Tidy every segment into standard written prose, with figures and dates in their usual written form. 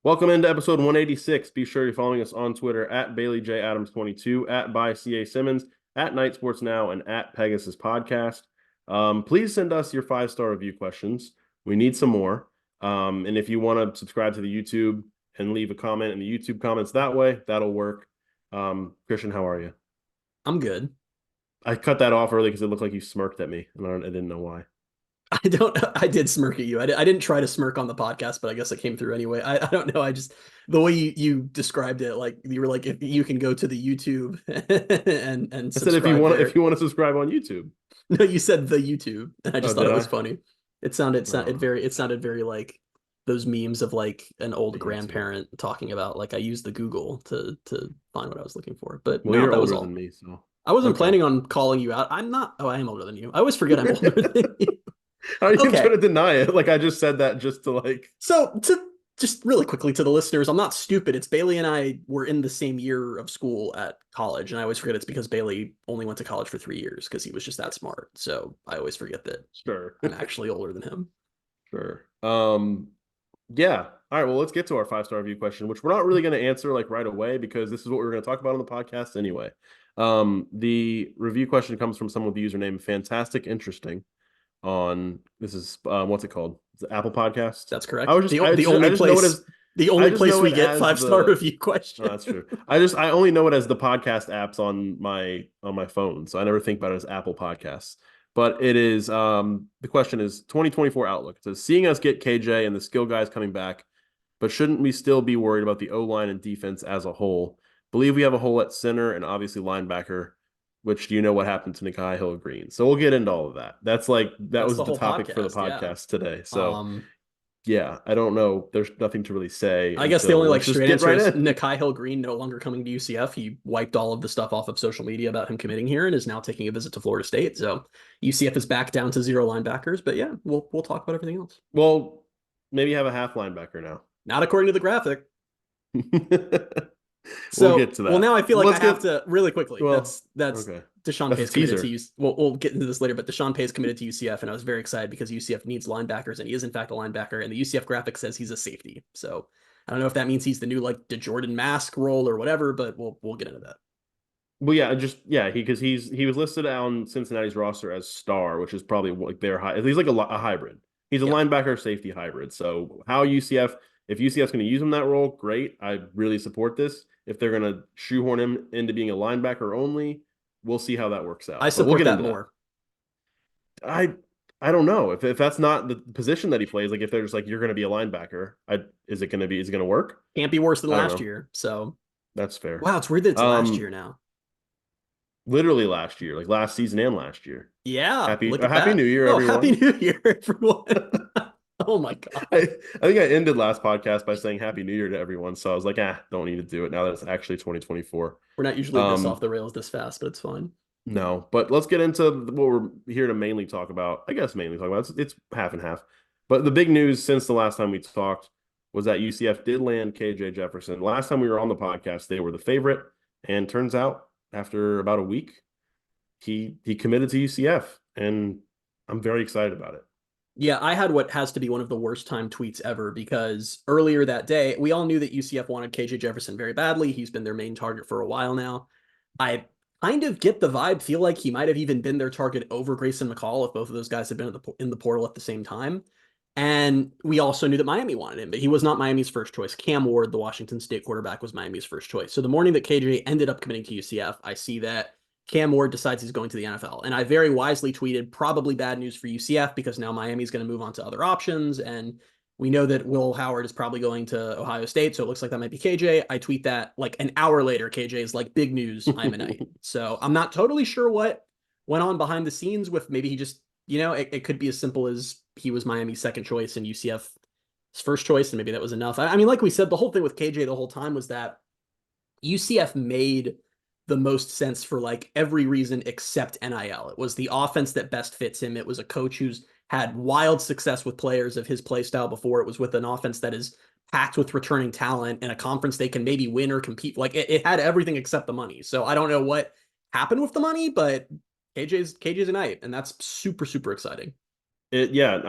Welcome into episode 186. Be sure you're following us on Twitter at BaileyJAdams22, at by CA Simmons, at Night Sports Now, and at Pegasus Podcast. Please send us your 5-star review questions. We need some more. And if you want to subscribe to the YouTube and leave a comment in the YouTube comments that way, that'll work. Christian, how are you? I'm good. I cut that off early because it looked like you smirked at me, and I didn't know why. I did smirk at you. I didn't try to smirk on the podcast, but I guess it came through anyway. I don't know. The way you described it, like you were like, if you can go to the YouTube and I said if you subscribe there. want to subscribe on YouTube. No, you said the YouTube, and I Oh, just thought did it I? was funny. No, It sounded very like those memes of like an old the YouTube. grandparent talking about like I used the Google to find what I was looking for. But Well, no, you're that was older than all. me, so I wasn't okay. planning on calling you out. I'm not. Oh, I am older than you. I always forget I'm older than you. How are you going Okay. to deny it? Like I just said that just to like. So to just really quickly to the listeners, I'm not stupid. It's Bailey and I were in the same year of school at college, and I always forget it's because Bailey only went to college for 3 years because he was just that smart. So I always forget that Sure. I'm actually older than him. Sure. Yeah. All right. Well, let's get to our 5-star review question, which we're not really going to answer like right away because this is what we're going to talk about on the podcast anyway. The review question comes from someone with the username Fantastic Interesting on this is what's it called? It's the Apple Podcast. That's correct. I just know it as The I only just place know we it get as 5-star the review oh, question. that's true. I only know it as the podcast apps on my phone, so I never think about it as Apple Podcasts. But it is the question is 2024 outlook. It says seeing us get KJ and the skill guys coming back, but shouldn't we still be worried about the O line and defense as a whole? Believe we have a hole at center and obviously linebacker, which do you know what happened to Nikai Hill Green? So we'll get into all of that. That That's was the the whole topic for the podcast. Yeah. podcast today. So Um, yeah, I don't know. There's nothing to really say I guess the only until like let's just straight get answer right is in. Nikai Hill Green no longer coming to UCF. He wiped all of the stuff off of social media about him committing here and is now taking a visit to Florida State. So UCF is back down to 0 linebackers. But yeah, we'll talk about everything else. Well, maybe have a half linebacker now. Not according to the graphic. We'll get So to well, that. now I feel like I Let's have get to really quickly. well. That's Okay, Deshaun that's a Pay's committed to teaser. use. We'll get into this later, but Deshaun Pay's committed to UCF, and I was very excited because UCF needs linebackers, and he is in fact a linebacker, and the UCF graphic says he's a safety. So I don't know if that means he's the new like DeJordan Mask role or whatever, but we'll get into that. Well, yeah, because he was listed on Cincinnati's roster as star, which is probably like their high. He's like a hybrid. He's a Yeah. linebacker safety hybrid. So how UCF, if UCF's going to use him that role, great. I really support this. If they're going to shoehorn him into being a linebacker only, we'll see how that works I out. But we'll support get that into that. more. I don't know if that's not the position that he plays. Like if they're just like you're going to be a linebacker, is it going to work? Can't be worse than I don't last know. year. So That's fair. wow, it's weird that it's last year Um, now. literally last year, like last season and last year. Yeah, look at Happy New that. Year, Oh, happy everyone. New Year, everyone. Oh my I, God. I think I ended last podcast by saying Happy New Year to everyone. So I was like, don't need to do it now that it's actually 2024. We're not usually this off Um, the rails this fast, but it's fine. no, but let's get into what we're here to mainly talk about. I guess mainly talk about it's half and half. But the big news since the last time we talked was that UCF did land KJ Jefferson. Last time we were on the podcast, they were the favorite, and turns out after about a week, he committed to UCF, and I'm very excited about it. Yeah, I had what has to be one of the worst time tweets ever because earlier that day, we all knew that UCF wanted KJ Jefferson very badly. He's been their main target for a while now. I kind of get the vibe, feel like he might have even been their target over Grayson McCall if both of those guys had been in the portal at the same time. And we also knew that Miami wanted him, but he was not Miami's first choice. Cam Ward, the Washington State quarterback, was Miami's first choice. So the morning that KJ ended up committing to UCF, I see that Cam Ward decides he's going to the NFL. And I very wisely tweeted, probably bad news for UCF because now Miami's going to move on to other options. And we know that Will Howard is probably going to Ohio State. So it looks like that might be KJ. I tweet that like an hour later, KJ is like, big news, I'm a Knight. So I'm not totally sure what went on behind the scenes with maybe he just, it could be as simple as he was Miami's second choice and UCF's first choice. And maybe that was enough. I mean, like we said, the whole thing with KJ the whole time was that UCF made the most sense for like every reason except NIL. It was the offense that best fits him. It was a coach who's had wild success with players of his play style before. It was with an offense that is packed with returning talent in a conference they can maybe win or compete. Like it had everything except the money. So I don't know what happened with the money, but KJ's a Knight, and that's super, super exciting. Yeah,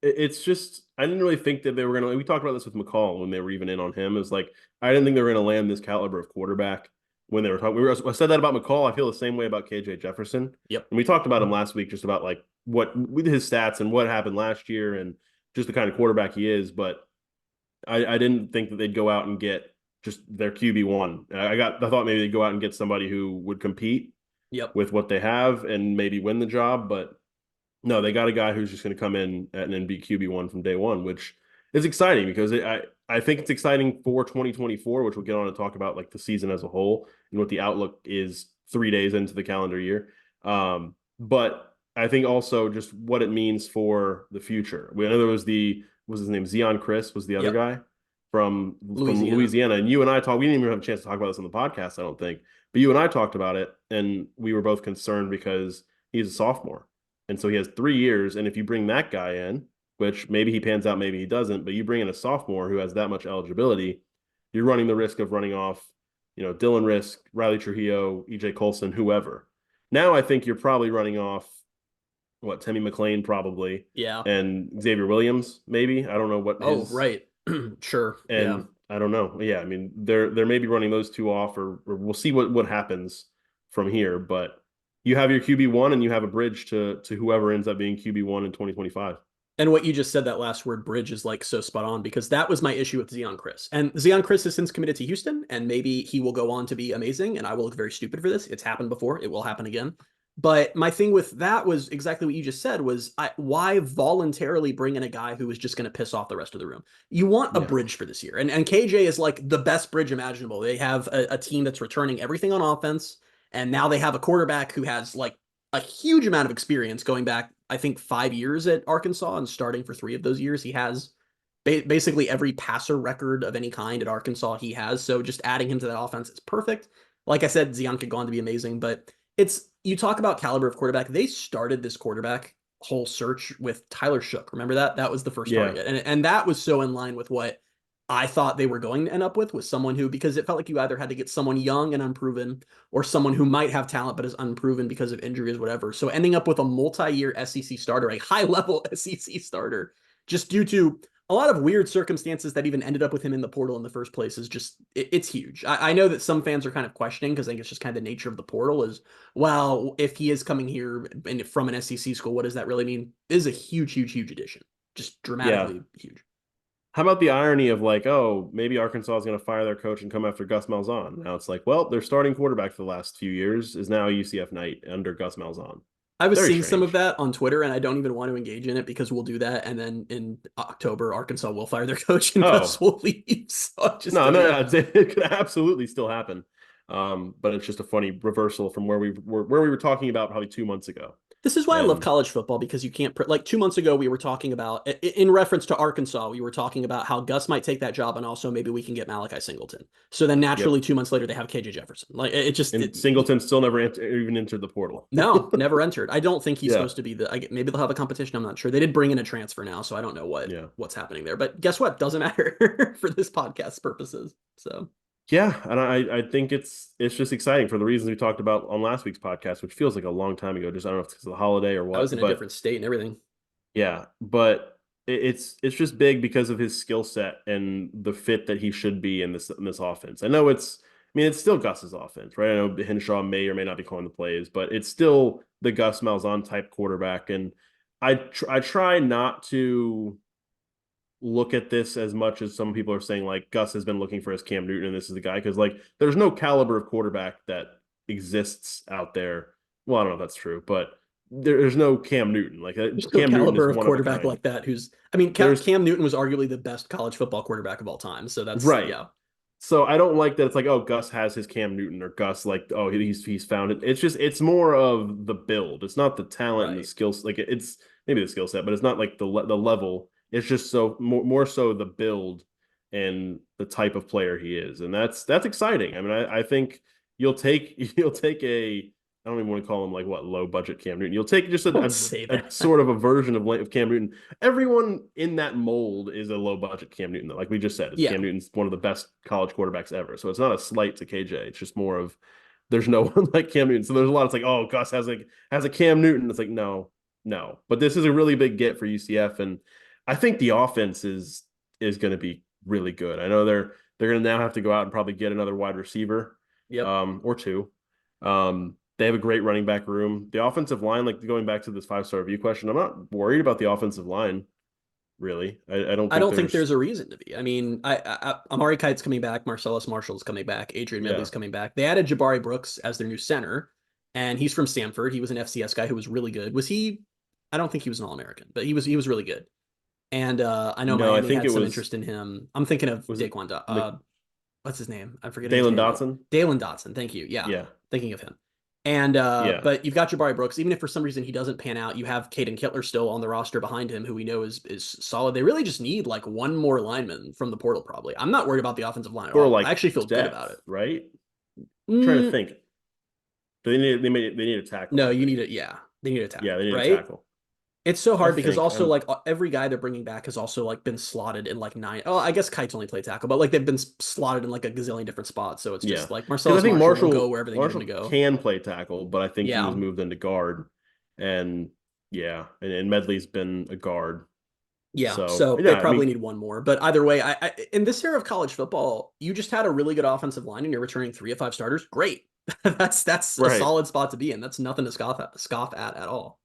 it's just I didn't really think that they were gonna. We talked about this with McCall when they were even in on him. It was like I didn't think they were gonna land this caliber of quarterback when they were talking. I said that about McCall. I feel the same way about KJ Jefferson. Yep. And we talked about him last week, just about like what with his stats and what happened last year, and just the kind of quarterback he is. But I didn't think that they'd go out and get just their QB1. I thought maybe they'd go out and get somebody who would compete Yep. with what they have and maybe win the job, but no, they got a guy who's just going to come in and then be QB1 from day one, which is exciting because I think it's exciting for 2024, which we'll get on to talk about like the season as a whole and what the outlook is 3 days into the calendar year. But I think also just what it means for the future. We know there was was his name Zion Chris was the other Yep. guy from Louisiana, and you and I talked. We didn't even have a chance to talk about this on the podcast, I don't think, but you and I talked about it, and we were both concerned because he's a sophomore. And so he has 3 years. And if you bring that guy in, which maybe he pans out, maybe he doesn't, but you bring in a sophomore who has that much eligibility, you're running the risk of running off, Dylan Risk, Riley Trujillo, EJ Colson, whoever. Now I think you're probably running off Timmy McLean probably, Yeah. and Xavier Williams maybe. I don't know what. Right. Sure. And Yeah. I don't know. Yeah, I mean they're maybe running those two off, or we'll see what happens from here. But you have your QB1 and you have a bridge to whoever ends up being QB1 in 2025. And what you just said, that last word bridge, is like so spot on, because that was my issue with Zion Chris. And Zion Chris has since committed to Houston, and maybe he will go on to be amazing. And I will look very stupid for this. It's happened before. It will happen again. But my thing with that was exactly what you just said was why voluntarily bring in a guy who is just going to piss off the rest of the room? You want a bridge for this year. And KJ is like the best bridge imaginable. They have a team that's returning everything on offense. And now they have a quarterback who has like a huge amount of experience going back, I think, 5 years at Arkansas, and starting for 3 of those years. He has basically every passer record of any kind at Arkansas he has. So just adding him to that offense is perfect. Like I said, Zion could go on to be amazing, but you talk about caliber of quarterback. They started this quarterback whole search with Tyler Shook. Remember that? That was the first target. And that was so in line with what I thought they were going to end up with someone who, because it felt like you either had to get someone young and unproven or someone who might have talent but is unproven because of injuries, whatever. So ending up with a multi-year SEC starter, a high-level SEC starter, just due to a lot of weird circumstances that even ended up with him in the portal in the first place, is just, it's huge. I know that some fans are kind of questioning, because I think it's just kind of the nature of the portal is, well, if he is coming here from an SEC school, what does that really mean? It is a huge, huge, huge addition. Just dramatically huge. How about the irony of like, oh, maybe Arkansas is going to fire their coach and come after Gus Malzahn? Now it's like, well, their starting quarterback for the last few years is now a UCF Knight under Gus Malzahn. I was seeing some of that on Twitter, and I don't even want to engage in it because we'll do that, and then in October, Arkansas will fire their coach and Gus will leave. So it could absolutely still happen. But it's just a funny reversal from where we were talking about probably 2 months ago. This is why I love college football, because you can't, like 2 months ago, we were talking about, in reference to Arkansas, we were talking about how Gus might take that job, and also maybe we can get Malachi Singleton. So then naturally 2 months later, they have KJ Jefferson. Like Singleton still never even entered the portal. No, never entered. I don't think he's supposed to be maybe they'll have a competition. I'm not sure. They did bring in a transfer now, so I don't know what's happening there. But guess what? Doesn't matter for this podcast purposes. So. Yeah, and I think it's just exciting for the reasons we talked about on last week's podcast, which feels like a long time ago. Just I don't know if it's because of the holiday or what. I was in a different state and everything. Yeah, but it's just big because of his skill set and the fit that he should be in this offense. I know it's still Gus's offense, right? I know Henshaw may or may not be calling the plays, but it's still the Gus Malzahn type quarterback, and I try not to look at this as much as some people are saying like Gus has been looking for his Cam Newton and this is the guy, because like there's no caliber of quarterback that exists out there. Well, I don't know if that's true, but there's no Cam Newton. Like there's Cam no Newton caliber is of quarterback like that. Cam Newton was arguably the best college football quarterback of all time. So that's right. Yeah. So I don't like that it's like, oh, Gus has his Cam Newton, or Gus like, oh, he's found it. It's more of the build. It's not the talent and the skills. Like it's maybe the skill set, but it's not like the level. It's just so more so the build and the type of player he is, and that's exciting. I mean, I think you'll take a, I don't even want to call him like low budget Cam Newton. You'll take just a sort of a version of Cam Newton. Everyone in that mold is a low budget Cam Newton. Like we just said, Cam Newton's one of the best college quarterbacks ever. So it's not a slight to KJ. It's just more of there's no one like Cam Newton. So there's a lot. It's like, oh, Gus has a Cam Newton. It's like no. But this is a really big get for UCF, and I think the offense is going to be really good. I know they're going to now have to go out and probably get another wide receiver, Yep. or two. They have a great running back room. The offensive line, like going back to this 5-star review question, I'm not worried about the offensive line, really. I don't I think don't think there's there's a reason to be. I mean, Amari Kite's coming back, Marcellus Marshall's coming back, Adrian yeah. Medley's coming back. They added Jabari Brooks as their new center, and he's from Stanford. He was an FCS guy who was really good. Was he? I don't think he was an All-American, but he was really good. And I know No, I Miami think had it some was interest in him. I'm thinking of was it Daquan. Mc, What's his name? I'm forgetting his Dalen name. Dotson? Dalen Dotson. Thank you. Yeah, Yeah. thinking of him. And Yeah. but you've got Jabari Brooks. Even if for some reason he doesn't pan out, you have Caden Kittler still on the roster behind him, who we know is solid. They really just need like one more lineman from the portal. Probably. I'm not worried about the offensive line at For all. I like actually feel good about depth, it. right? I'm trying to Mm, think. They need a tackle, no, I you think. need it. Yeah, they need a Yeah, they tackle, need a right? tackle. It's so I hard because think. also like every guy they're bringing back has also like been slotted in like nine. Oh, I guess Kite's only play tackle, but like they've been slotted in like a gazillion different spots. So it's Yeah. just like Because I Marcellus think Marshall will go wherever they need him Marshall to go. can play tackle, but I think he was Yeah, moved into guard. And yeah, and Medley's been a guard. yeah. So So they yeah, I probably mean, need one more. But either way, in this era of college football, you just had a really good offensive line and you're returning 3 of 5 starters. Great. That's a right. solid spot to be in. That's nothing to scoff at all.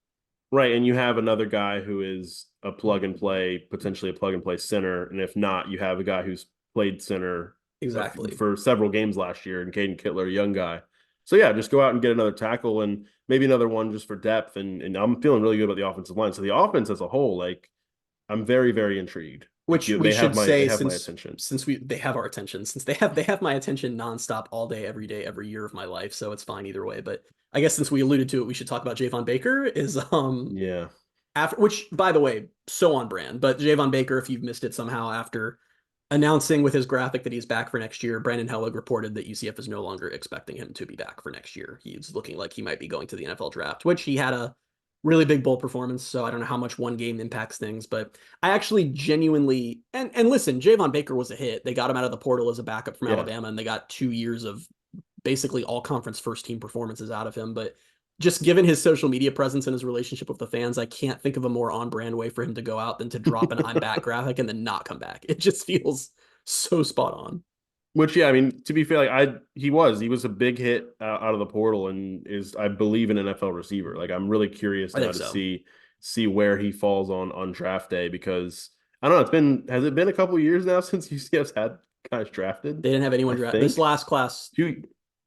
Right. And you have another guy who is a plug and play, potentially a plug and play center. And if not, you have a guy who's played center Exactly. for several games last year, and Caden Kittler, a young guy. So yeah, just go out and get another tackle and maybe another one just for depth. And I'm feeling really good about the offensive line. So the offense as a whole, like I'm very, very intrigued. Like Which we should they say have my since attention. they have our attention, since they have my attention nonstop all day, every day, every year of my life. So it's fine either way. But I guess since we alluded to it, we should talk about Javon Baker is Yeah. after, which by the way, so on brand. But Javon Baker, if you've missed it somehow, after announcing with his graphic that he's back for next year, Brandon Helwig reported that UCF is no longer expecting him to be back for next year. He's looking like he might be going to the NFL draft, which he had a really big bowl performance. So I don't know how much one game impacts things, but I actually genuinely and listen, Javon Baker was a hit. They got him out of the portal as a backup from Yeah. Alabama, and they got 2 years of basically all conference first team performances out of him. But just given his social media presence and his relationship with the fans, I can't think of a more on brand way for him to go out than to drop an I'm back graphic and then not come back. It just feels so spot on. Which, yeah, I mean, to be fair, like he was a big hit out of the portal and is, I believe, an NFL receiver. Like, I'm really curious I now think to so. see where he falls on draft day, because I don't know. Has it been a couple years now since UCF's had guys drafted? They didn't have anyone I draft this think last class. two.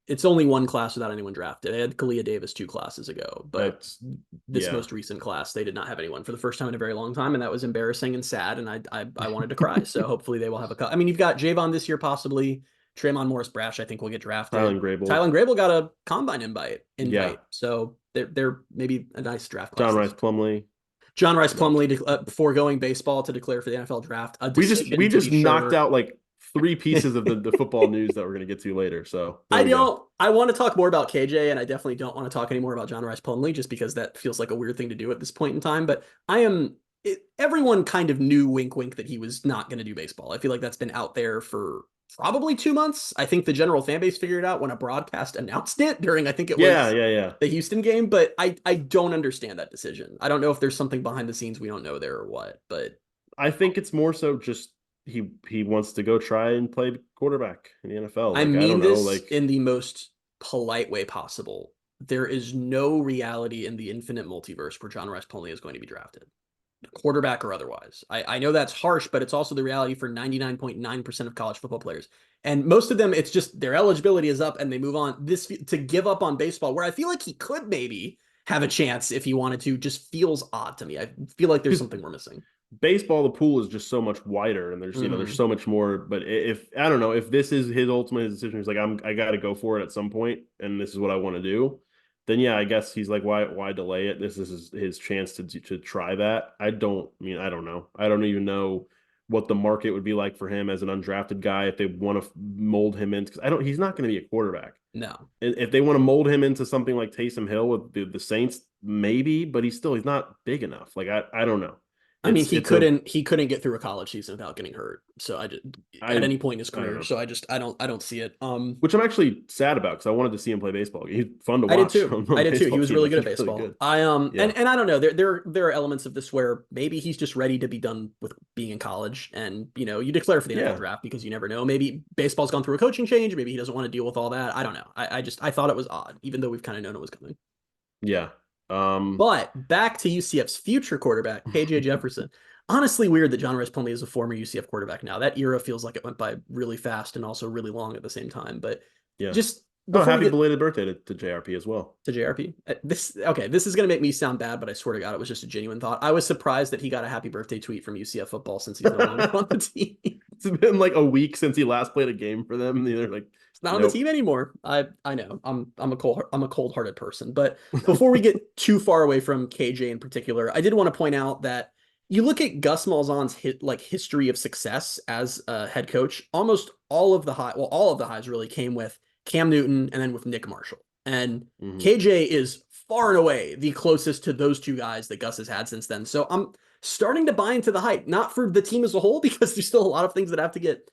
It's only one class without anyone drafted. They had Kalia Davis 2 classes ago, but That's this yeah. most recent class, they did not have anyone for the first time in a very long time, and that was embarrassing and sad. And I wanted to cry. So hopefully they will have a. I mean, you've got Javon this year possibly. Tremon Morris Brash, I think, will get drafted. Tylen Grable. Tylen Grable got a combine invite. Yeah. So they're maybe a nice draft class John this Rice year. Plumley. John Rice No, I'm Plumlee foregoing baseball to declare for the NFL draft. A we decision to just be knocked sure. out like three pieces of the football news that we're gonna get to later. So there I we go. don't. I want to talk more about KJ, and I definitely don't want to talk anymore about John Rice Plumlee, just because that feels like a weird thing to do at this point in time. But I am. Everyone kind of knew, wink, wink, that he was not going to do baseball. I feel like that's been out there for probably 2 months. I think the general fan base figured it out when a broadcast announced it during, I think it Yeah, was yeah, yeah. the Houston game. But I don't understand that decision. I don't know if there's something behind the scenes we don't know there or what. But I think it's more so just he wants to go try and play quarterback in the NFL. I Like, I mean don't know, this like in the most polite way possible. There is no reality in the infinite multiverse where John Rice Plumlee is going to be drafted, quarterback or otherwise. I know that's harsh, but it's also the reality for 99.9% of college football players. And most of them, it's just their eligibility is up and they move on. This to give up on baseball, where I feel like he could maybe have a chance if he wanted to, just feels odd to me. I feel like there's because something we're missing. baseball, the pool is just so much wider, and there's Mm-hmm. so much more. But if I don't know if this is his ultimate decision, he's like, I got to go for it at some point, and this is what I want to do. Then yeah, I guess he's like, why delay it? This is his chance to try that. I don't know. I don't even know what the market would be like for him as an undrafted guy if they want to mold him in, because he's not going to be a quarterback. No. If they want to mold him into something like Taysom Hill with the Saints, maybe, but he's not big enough. Like I don't know. I mean, It's he couldn't get through a college season without getting hurt. So I just at I any point in his I don't career. know. So I don't see it. Which I'm actually sad about because I wanted to see him play baseball. He's fun to I did watch too. on I the did too. He baseball was team. really Like good at he's really baseball. good. And Yeah. I don't know. There are elements of this where maybe he's just ready to be done with being in college, and you declare for the NFL Yeah. draft because you never know. Maybe baseball's gone through a coaching change. Maybe he doesn't want to deal with all that. I don't know. I thought it was odd, even though we've kind of known it was coming. Yeah. But back to UCF's future quarterback, KJ Jefferson. Honestly, weird that John Rice Plumlee is a former UCF quarterback now. That era feels like it went by really fast and also really long at the same time. But Yeah. just Oh, before we happy get belated birthday to JRP as well. to JRP, this is gonna make me sound bad, but I swear to God, it was just a genuine thought. I was surprised that he got a happy birthday tweet from UCF football since he's no longer on the team. It's been like a week since he last played a game for them. And they're like, He's not on the nope. team anymore. I know. I'm a cold-hearted person. But before we get too far away from KJ in particular, I did want to point out that you look at Gus Malzahn's history of success as a head coach. Almost all of the highs really came with Cam Newton and then with Nick Marshall. And KJ is far and away the closest to those two guys that Gus has had since then. So I'm starting to buy into the hype, not for the team as a whole, because there's still a lot of things that have to get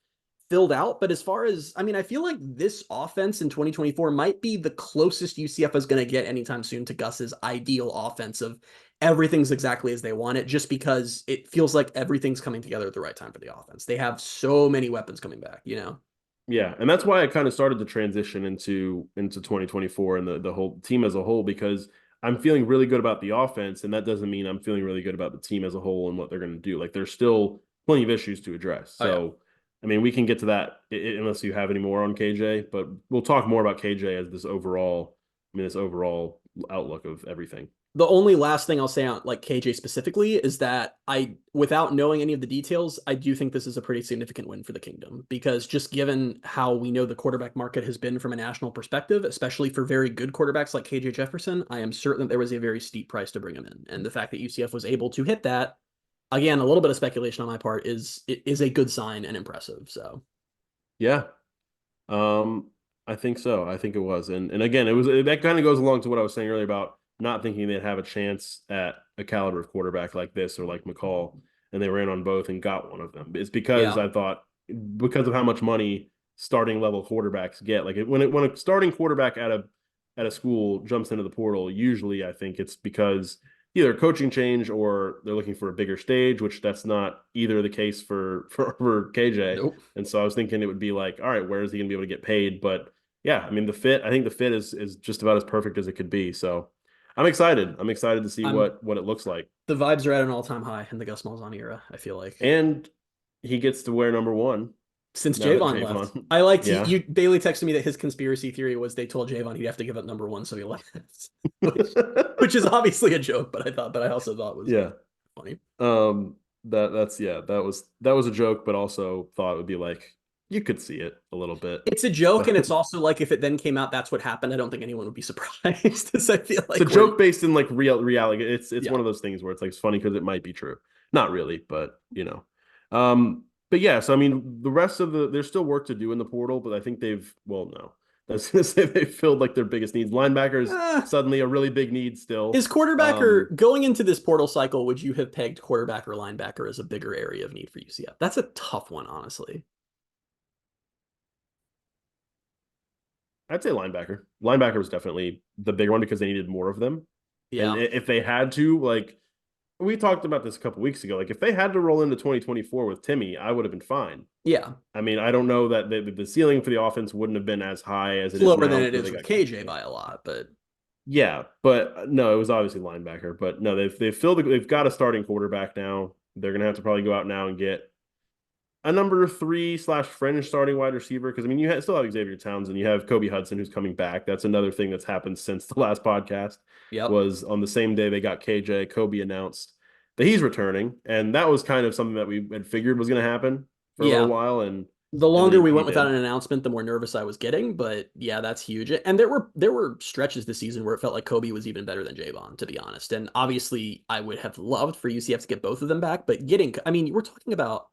filled out. But as far as, I mean, I feel like this offense in 2024 might be the closest UCF is going to get anytime soon to Gus's ideal offense of everything's exactly as they want it, just because it feels like everything's coming together at the right time for the offense. They have so many weapons coming back, Yeah, and that's why I kind of started to transition into 2024 and the whole team as a whole, because I'm feeling really good about the offense, and that doesn't mean I'm feeling really good about the team as a whole and what they're going to do. Like there's still plenty of issues to address. So, Oh, yeah. I mean, we can get to that unless you have any more on KJ, but we'll talk more about KJ as this overall outlook of everything. The only last thing I'll say on like KJ specifically is that without knowing any of the details, I do think this is a pretty significant win for the Kingdom, because just given how we know the quarterback market has been from a national perspective, especially for very good quarterbacks like KJ Jefferson, I am certain that there was a very steep price to bring him in. And the fact that UCF was able to hit that, again, a little bit of speculation on my part, is a good sign and impressive. So Yeah. I think so. I think it was. And again, that kind of goes along to what I was saying earlier about not thinking they'd have a chance at a caliber of quarterback like this or like McCall, and they ran on both and got one of them. It's because yeah. I thought, because of how much money starting level quarterbacks get. Like when a starting quarterback at a school jumps into the portal, usually I think it's because either coaching change or they're looking for a bigger stage, which that's not either the case for KJ. Nope. And so I was thinking it would be like, all right, where is he going to be able to get paid? But yeah, I mean I think the fit is just about as perfect as it could be. So I'm excited. I'm excited to see what it looks like. The vibes are at an all-time high in the Gus Malzahn era, I feel like. And he gets to wear number one Since now that Javon left. Javon. I liked Yeah. Bailey texted me that his conspiracy theory was they told Javon he'd have to give up number one, so he left. which is obviously a joke, but I also thought was Yeah. funny. That was a joke, but also thought it would be like you could see it a little bit. It's a joke, and it's also like if it then came out that's what happened, I don't think anyone would be surprised. Because I feel like it's a joke based in like reality. It's Yeah. one of those things where it's like it's funny because it might be true. Not really, but but yeah, so I mean the rest of there's still work to do in the portal, but I think no. I was gonna say they filled like their biggest needs. Linebackers suddenly a really big need still. Is quarterback or going into this portal cycle, would you have pegged quarterback or linebacker as a bigger area of need for UCF? That's a tough one, honestly. I'd say linebacker. Linebacker was definitely the bigger one because they needed more of them. Yeah. And if they had to, like we talked about this a couple weeks ago, like if they had to roll into 2024 with Timmy, I would have been fine. Yeah. I mean, I don't know that the ceiling for the offense wouldn't have been as high as it is lower now than it is they with got KJ by a lot, but yeah, but no, it was obviously linebacker. But no, they've got a starting quarterback now. They're gonna have to probably go out now and get a number 3/fringe starting wide receiver, because I mean still have Xavier Townsend, you have Kobe Hudson who's coming back. That's another thing that's happened since the last podcast. Yep. Was on the same day they got KJ, Kobe announced that he's returning, and that was kind of something that we had figured was going to happen for a little while. And the longer we went did. without an announcement, the more nervous I was getting. But yeah, that's huge. And there were stretches this season where it felt like Kobe was even better than Javon, to be honest. And obviously, I would have loved for UCF to get both of them back. But we're talking about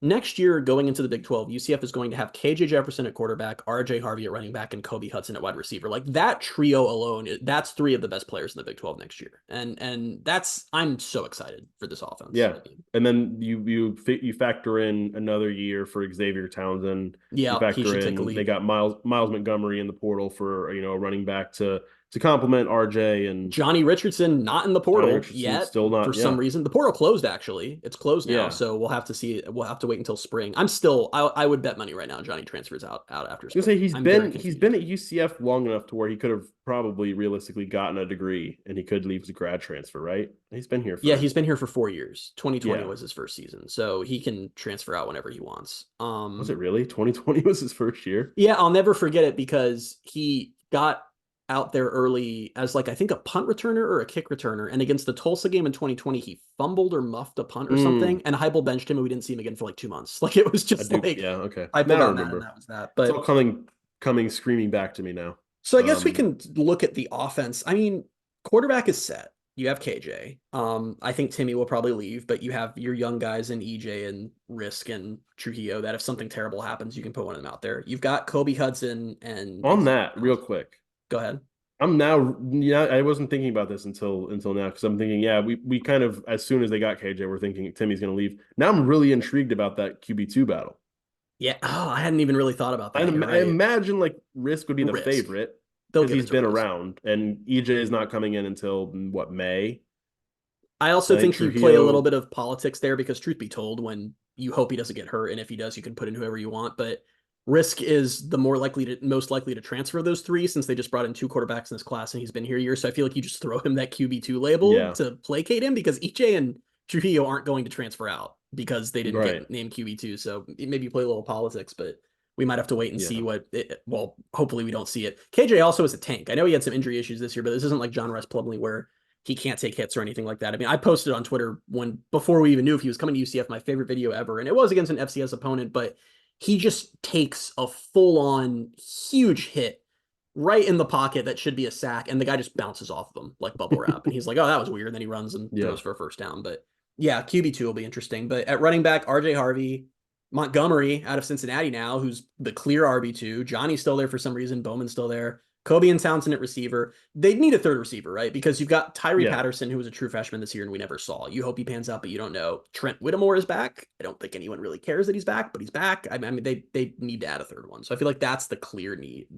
next year going into the Big 12, UCF is going to have KJ Jefferson at quarterback, RJ Harvey at running back, and Kobe Hudson at wide receiver. Like that trio alone, that's three of the best players in the Big 12 next year. And that's, I'm so excited for this offense. Yeah. And then you factor in another year for Xavier Townsend. Yeah, you he factor should take a in leap. they got Miles Montgomery in the portal for a running back to complement RJ, and Johnny Richardson not in the portal yet still not for some reason. The portal closed actually. It's closed now, so we'll have to see. We'll have to wait until spring. I would bet money right now Johnny transfers out after spring. Say he's been at UCF long enough to where he could have probably realistically gotten a degree and he could leave as a grad transfer, right? He's been here he's been here for 4 years. 2020 was his first season, so he can transfer out whenever he wants. Was it really? 2020 was his first year? Yeah, I'll never forget it because he got out there early as I think a punt returner or a kick returner, and against the Tulsa game in 2020 he fumbled or muffed a punt or something, and Heupel benched him and we didn't see him again for 2 months. It was just okay. I remember that was that, but it's all coming screaming back to me now. So I guess we can look at the offense. I mean, quarterback is set. You have KJ. I think Timmy will probably leave, but you have your young guys in EJ and Risk and Trujillo that if something terrible happens, you can put one of them out there. You've got Kobe Hudson and on that real quick. Go ahead. I'm now, I wasn't thinking about this until now because I'm thinking, we kind of, as soon as they got KJ, we're thinking Timmy's going to leave. Now I'm really intrigued about that QB2 battle. Yeah. Oh, I hadn't even really thought about that. I imagine Risk would be the favorite because he's been around, and EJ is not coming in until May. I also think you play a little bit of politics there because truth be told, when you hope he doesn't get hurt, and if he does, you can put in whoever you want, but Risk is the most likely to transfer those three since they just brought in 2 quarterbacks in this class and he's been here years. So I feel like you just throw him that QB2 label to placate him because EJ and Trujillo aren't going to transfer out because they didn't get named QB2. So maybe you play a little politics, but we might have to wait and see hopefully we don't see it. KJ also is a tank. I know he had some injury issues this year, but this isn't like John Rest Plumlee where he can't take hits or anything like that. I mean, I posted on Twitter before we even knew if he was coming to UCF, my favorite video ever, and it was against an FCS opponent, but he just takes a full-on huge hit right in the pocket that should be a sack, and the guy just bounces off of him like bubble wrap. And he's like, oh, that was weird. And then he runs and throws for a first down. But yeah, QB2 will be interesting. But at running back, RJ Harvey, Montgomery out of Cincinnati now, who's the clear RB2. Johnny's still there for some reason. Bowman's still there. Kobe and Townsend at receiver. They'd need a third receiver, right? Because you've got Tyree Patterson, who was a true freshman this year and we never saw. You hope he pans out, but you don't know. Trent Whittemore is back. I don't think anyone really cares that he's back, but he's back. I mean, they need to add a third one. So I feel like that's the clear need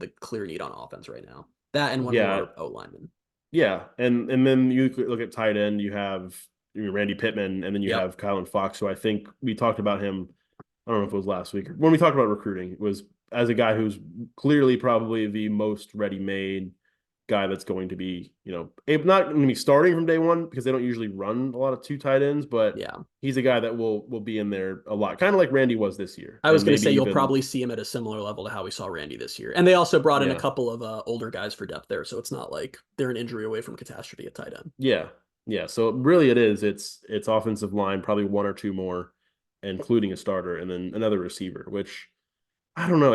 on offense right now. That and one more O lineman. Yeah, and then you look at tight end. You have Randy Pittman, and then you have Kylan Fox, who I think we talked about him. I don't know if it was last week or when we talked about recruiting. It was as a guy who's clearly probably the most ready-made guy that's going to be, not going to be starting from day one because they don't usually run a lot of 2 tight ends, but he's a guy that will be in there a lot, kind of like Randy was this year. I was going to say you'll probably see him at a similar level to how we saw Randy this year. And they also brought in a couple of older guys for depth there, so it's not like they're an injury away from catastrophe at tight end. Yeah. So really it's offensive line, probably 1 or 2 more, including a starter, and then another receiver, which I don't know.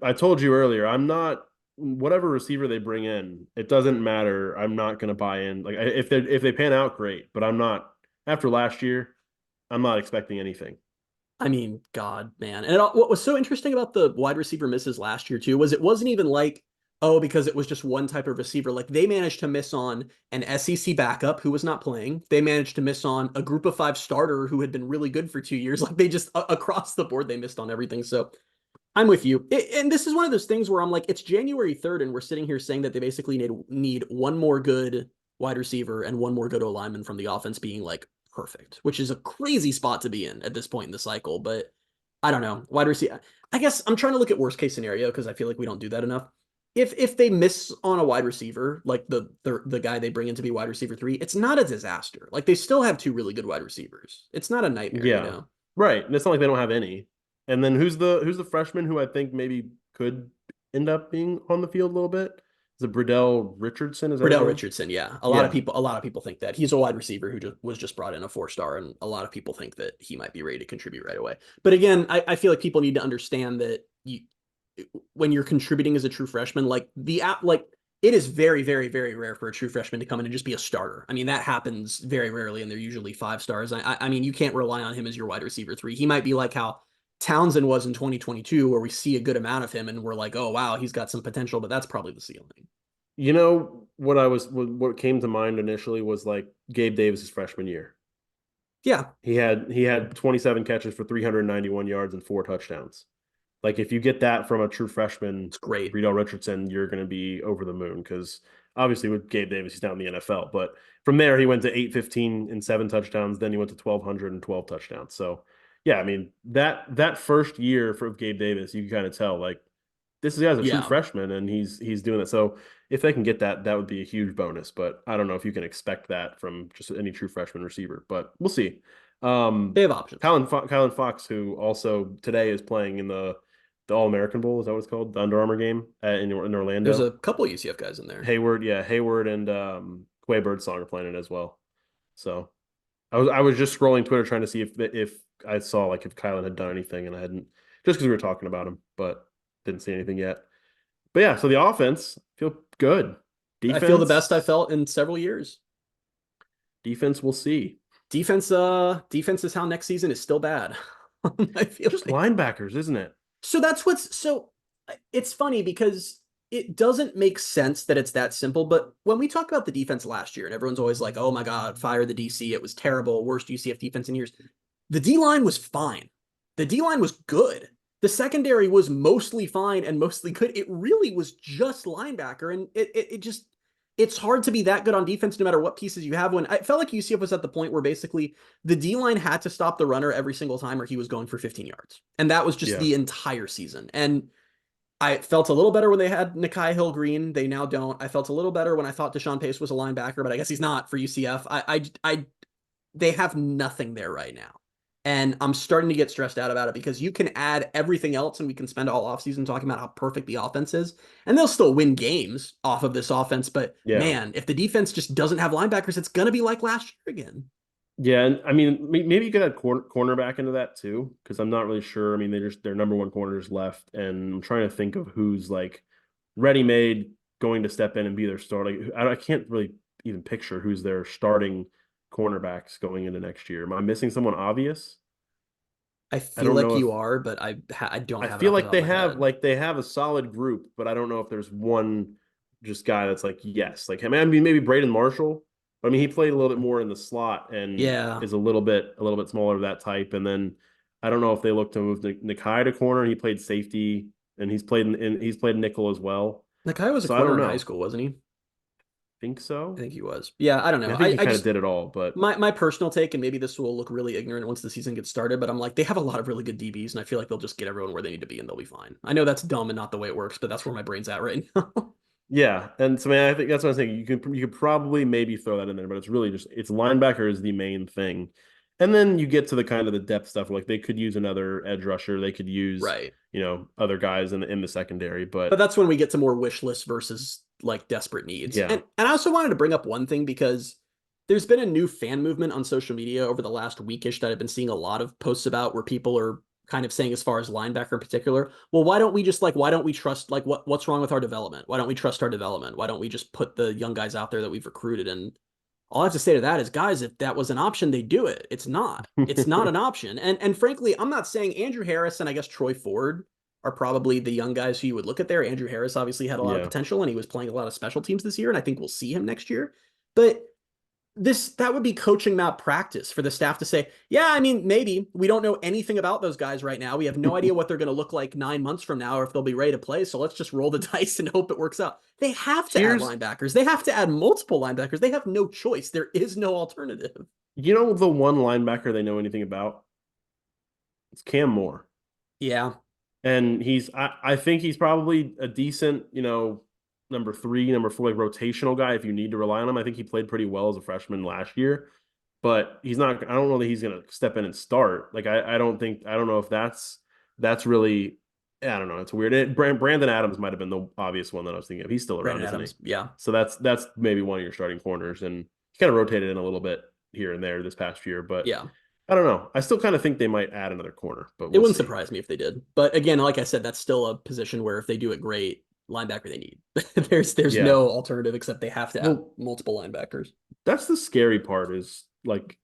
I told you earlier, I'm not, whatever receiver they bring in, it doesn't matter. I'm not going to buy in. Like if they pan out, great, but I'm not, after last year, I'm not expecting anything. I mean, God, man. And what was so interesting about the wide receiver misses last year too, was it wasn't even like, because it was just one type of receiver. Like they managed to miss on an SEC backup who was not playing. They managed to miss on a group of 5 starter who had been really good for 2 years. Like they just across the board, they missed on everything. So I'm with you. And this is one of those things where I'm like, it's January 3rd and we're sitting here saying that they basically need one more good wide receiver and one more good O-lineman from the offense being like perfect, which is a crazy spot to be in at this point in the cycle. But I don't know. Wide receiver, I guess I'm trying to look at worst case scenario because I feel like we don't do that enough. If they miss on a wide receiver, like the guy they bring in to be wide receiver 3, it's not a disaster. Like they still have 2 really good wide receivers. It's not a nightmare. Right. And it's not like they don't have any. And then who's the freshman who I think maybe could end up being on the field a little bit? Is it Burdell Richardson? Burdell Richardson, yeah. A lot of people think that. He's a wide receiver who was just brought in a 4-star, and a lot of people think that he might be ready to contribute right away. But again, I feel like people need to understand that when you're contributing as a true freshman, like it is very, very, very rare for a true freshman to come in and just be a starter. I mean, that happens very rarely, and they're usually 5 stars. I mean, you can't rely on him as your wide receiver 3. He might be like how Townsend was in 2022, where we see a good amount of him and we're like, oh, wow, he's got some potential, but that's probably the ceiling. You know what came to mind initially was like Gabe Davis's freshman year. Yeah. He had 27 catches for 391 yards and 4 touchdowns. Like if you get that from a true freshman, It's great. Riedel Richardson, you're going to be over the moon because obviously with Gabe Davis, he's not in the NFL. But from there, he went to 815 and 7 touchdowns. Then he went to 1,200 and 12 touchdowns. So yeah, I mean that first year for Gabe Davis, you can kind of tell like this guy's a true Yeah. freshman and he's doing it. So if they can get that, that would be a huge bonus. But I don't know if you can expect that from just any true freshman receiver. But we'll see. They have options. Kylan Fox, who also today is playing in the All American Bowl, is that what it's called? The Under Armour game in Orlando. There's a couple UCF guys in there. Hayward and Quay Birdsong are playing it as well. So I was just scrolling Twitter trying to see if I saw like if Kylan had done anything, and I hadn't, just because we were talking about him, but didn't see anything yet. But yeah, so the offense feel good. I feel the best I felt in several years. Defense, we'll see. Defense is how next season is still bad. I feel just like. Linebackers, isn't it? So it's funny because it doesn't make sense that it's that simple. But when we talk about the defense last year, and everyone's always like, oh my God, fire the DC. It was terrible. Worst UCF defense in years. The D-line was fine. The D-line was good. The secondary was mostly fine and mostly good. It really was just linebacker. And it's hard to be that good on defense no matter what pieces you have. When I felt like UCF was at the point where basically the D-line had to stop the runner every single time or he was going for 15 yards. And that was just the entire season. And I felt a little better when they had Nikai Hill-Green. They now don't. I felt a little better when I thought Deshaun Pace was a linebacker, but I guess he's not for UCF. They have nothing there right now. And I'm starting to get stressed out about it because you can add everything else and we can spend all offseason talking about how perfect the offense is. And they'll still win games off of this offense. But man, if the defense just doesn't have linebackers, it's going to be like last year again. Yeah, and I mean, maybe you could add cornerback into that too, because I'm not really sure. I mean, their number one corners left, and I'm trying to think of who's like ready-made going to step in and be their starting. I can't really even picture who's their starting cornerbacks going into next year. Am I missing someone obvious? I feel like you are, but I don't have. I feel like they have a solid group, but I don't know if there's one just guy that's like yes, like I mean maybe Braden Marshall. I mean, he played a little bit more in the slot and is a little bit smaller of that type. And then I don't know if they look to move Nikai to corner. He played safety and he's played nickel as well. Nikai was a corner in high school, wasn't he? Think so. I think he was. Yeah, I don't know. I think he kind of did it all, but my personal take, and maybe this will look really ignorant once the season gets started, but I'm like, they have a lot of really good DBs, and I feel like they'll just get everyone where they need to be and they'll be fine. I know that's dumb and not the way it works, but that's where my brain's at right now. Yeah, and so man, I think that's what I'm saying. You could probably maybe throw that in there, but it's really just linebacker is the main thing, and then you get to the kind of the depth stuff. Like they could use another edge rusher, they could use other guys in the secondary, but that's when we get to more wish list versus like desperate needs. Yeah, and I also wanted to bring up one thing because there's been a new fan movement on social media over the last weekish that I've been seeing a lot of posts about where people are kind of saying as far as linebacker in particular, well, why don't we trust, like, what's wrong with our development? Why don't we trust our development? Why don't we just put the young guys out there that we've recruited? And all I have to say to that is, guys, if that was an option, they'd do it. It's not an option. And frankly, I'm not saying Andrew Harris and I guess Troy Ford are probably the young guys who you would look at there. Andrew Harris obviously had a lot of potential and he was playing a lot of special teams this year. And I think we'll see him next year, but that would be coaching malpractice for the staff to say, yeah, I mean, maybe we don't know anything about those guys right now. We have no idea what they're going to look like 9 months from now, or if they'll be ready to play. So let's just roll the dice and hope it works out. They have to add linebackers. They have to add multiple linebackers. They have no choice. There is no alternative. You know, the one linebacker they know anything about? It's Cam Moore. Yeah. And I think he's probably a decent, number 3, number 4, like rotational guy if you need to rely on him. I think he played pretty well as a freshman last year, but I don't know that he's going to step in and start. Like, I don't know if that's really, I don't know. It's weird. Brandon Adams might've been the obvious one that I was thinking of. He's still around, isn't he? Yeah. So that's maybe one of your starting corners, and he kind of rotated in a little bit here and there this past year, but yeah. I don't know. I still kind of think they might add another corner, but it wouldn't surprise me if they did. But again, like I said, that's still a position where if they do it great, linebacker they need. There's Yeah. no alternative except they have to have Well, multiple linebackers. that's the scary part is like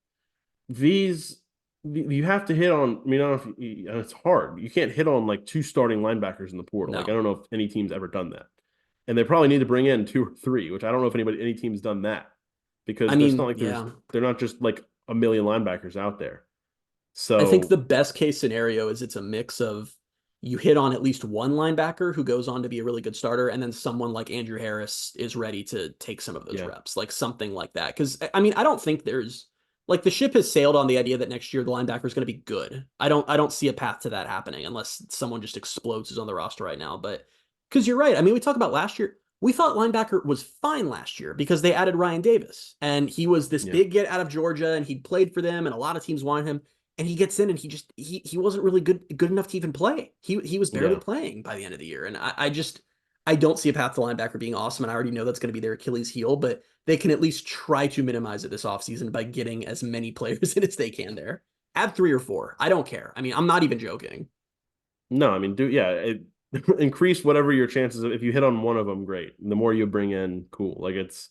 these you have to hit on. I mean, I don't know if it's hard. You can't hit on like two starting linebackers in the portal. Like I No. don't know if any team's ever done that, and they probably need to bring in two or three, which I don't know if any team's done that I because there's not mean, like yeah. they're not just like a million linebackers out there. I think So the best case scenario is it's a mix of you hit on at least one linebacker who goes on to be a really good starter, and then someone like Andrew Harris is ready to take some of those yeah, reps, like something like that. Because I mean, I don't think there's like the ship has sailed on the idea that next year the linebacker is going to be good. I don't see a path to that happening unless someone just explodes who's on the roster right now. But because you're right, I mean, we talk about last year. We thought linebacker was fine last year because they added Ryan Davis and he was this yeah, big get out of Georgia and he'd played for them and a lot of teams wanted him and he gets in and he wasn't really good enough to even play. He was barely yeah. playing by the end of the year. And I don't see a path to linebacker being awesome. And I already know that's going to be their Achilles heel, but they can at least try to minimize it this offseason by getting as many players in as they can there. Add 3 or 4. I don't care. I mean, I'm not even joking. No, I mean, increase whatever your chances of if you hit on one of them, great. And the more you bring in, cool. Like it's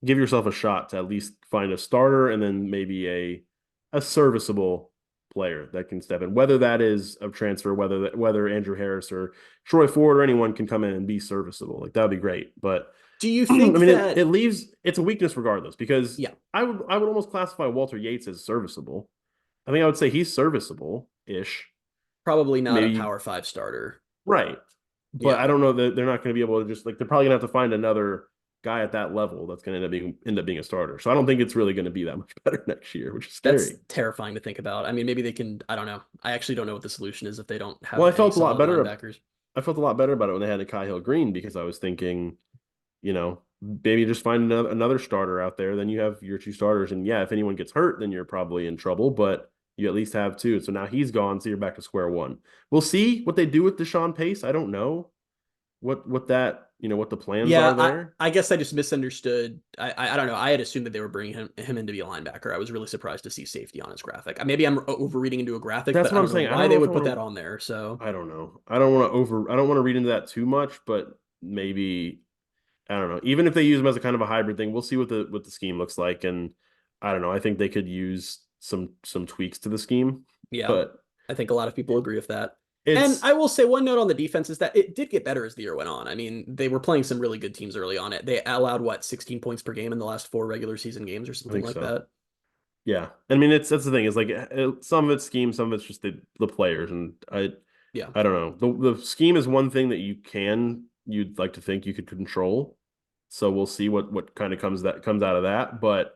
give yourself a shot to at least find a starter and then maybe a serviceable player that can step in. Whether that is a transfer, whether Andrew Harris or Troy Ford or anyone can come in and be serviceable, like that would be great. But Do you I think mean, that, it leaves it's a weakness regardless because yeah, I would almost classify Walter Yates as serviceable. I think I would say he's serviceable ish. probably not a Maybe Power 5 starter? right. But Yeah. I don't know that they're not going to be able to just like they're probably going to have to find another guy at that level that's going to end up being a starter. So I don't think it's really going to be that much better next year, which is That's scary. terrifying to think about. I mean, maybe they can, I don't know. I actually don't know what the solution is if they don't Well, have any solid linebackers. I felt a lot better about it when they had a Kyle Green because I was thinking, maybe just find another starter out there. Then you have your two starters, and yeah, if anyone gets hurt, then you're probably in trouble. But you at least have two. So now he's gone, so you're back to square one. We'll see what they do with Deshaun Pace. I don't know what the plans Yeah, are there. I guess I just misunderstood. I don't know. I had assumed that they were bringing him in to be a linebacker. I was really surprised to see safety on his graphic. Maybe I'm overreading into a graphic, That's but what I I'm don't know saying. I why don't they know if would I put want that to. on there. So I don't know. I don't want to read into that too much, but maybe I don't know. Even if they use them as a kind of a hybrid thing, we'll see what the scheme looks like. And I don't know. I think they could use some tweaks to the scheme, yeah, but I think a lot of people agree with that. And it's I will say one note on the defense is that it did get better as the year went on. I mean, they were playing some really good teams early on. They allowed what 16 points per game in the last 4 regular season games or I something think like so. that. Yeah. I mean, that's the thing is like some of it's scheme, some of it's just the players, and Yeah. I don't know. The scheme is one thing that you'd like to think you could control. So we'll see what kind of comes out of that, but.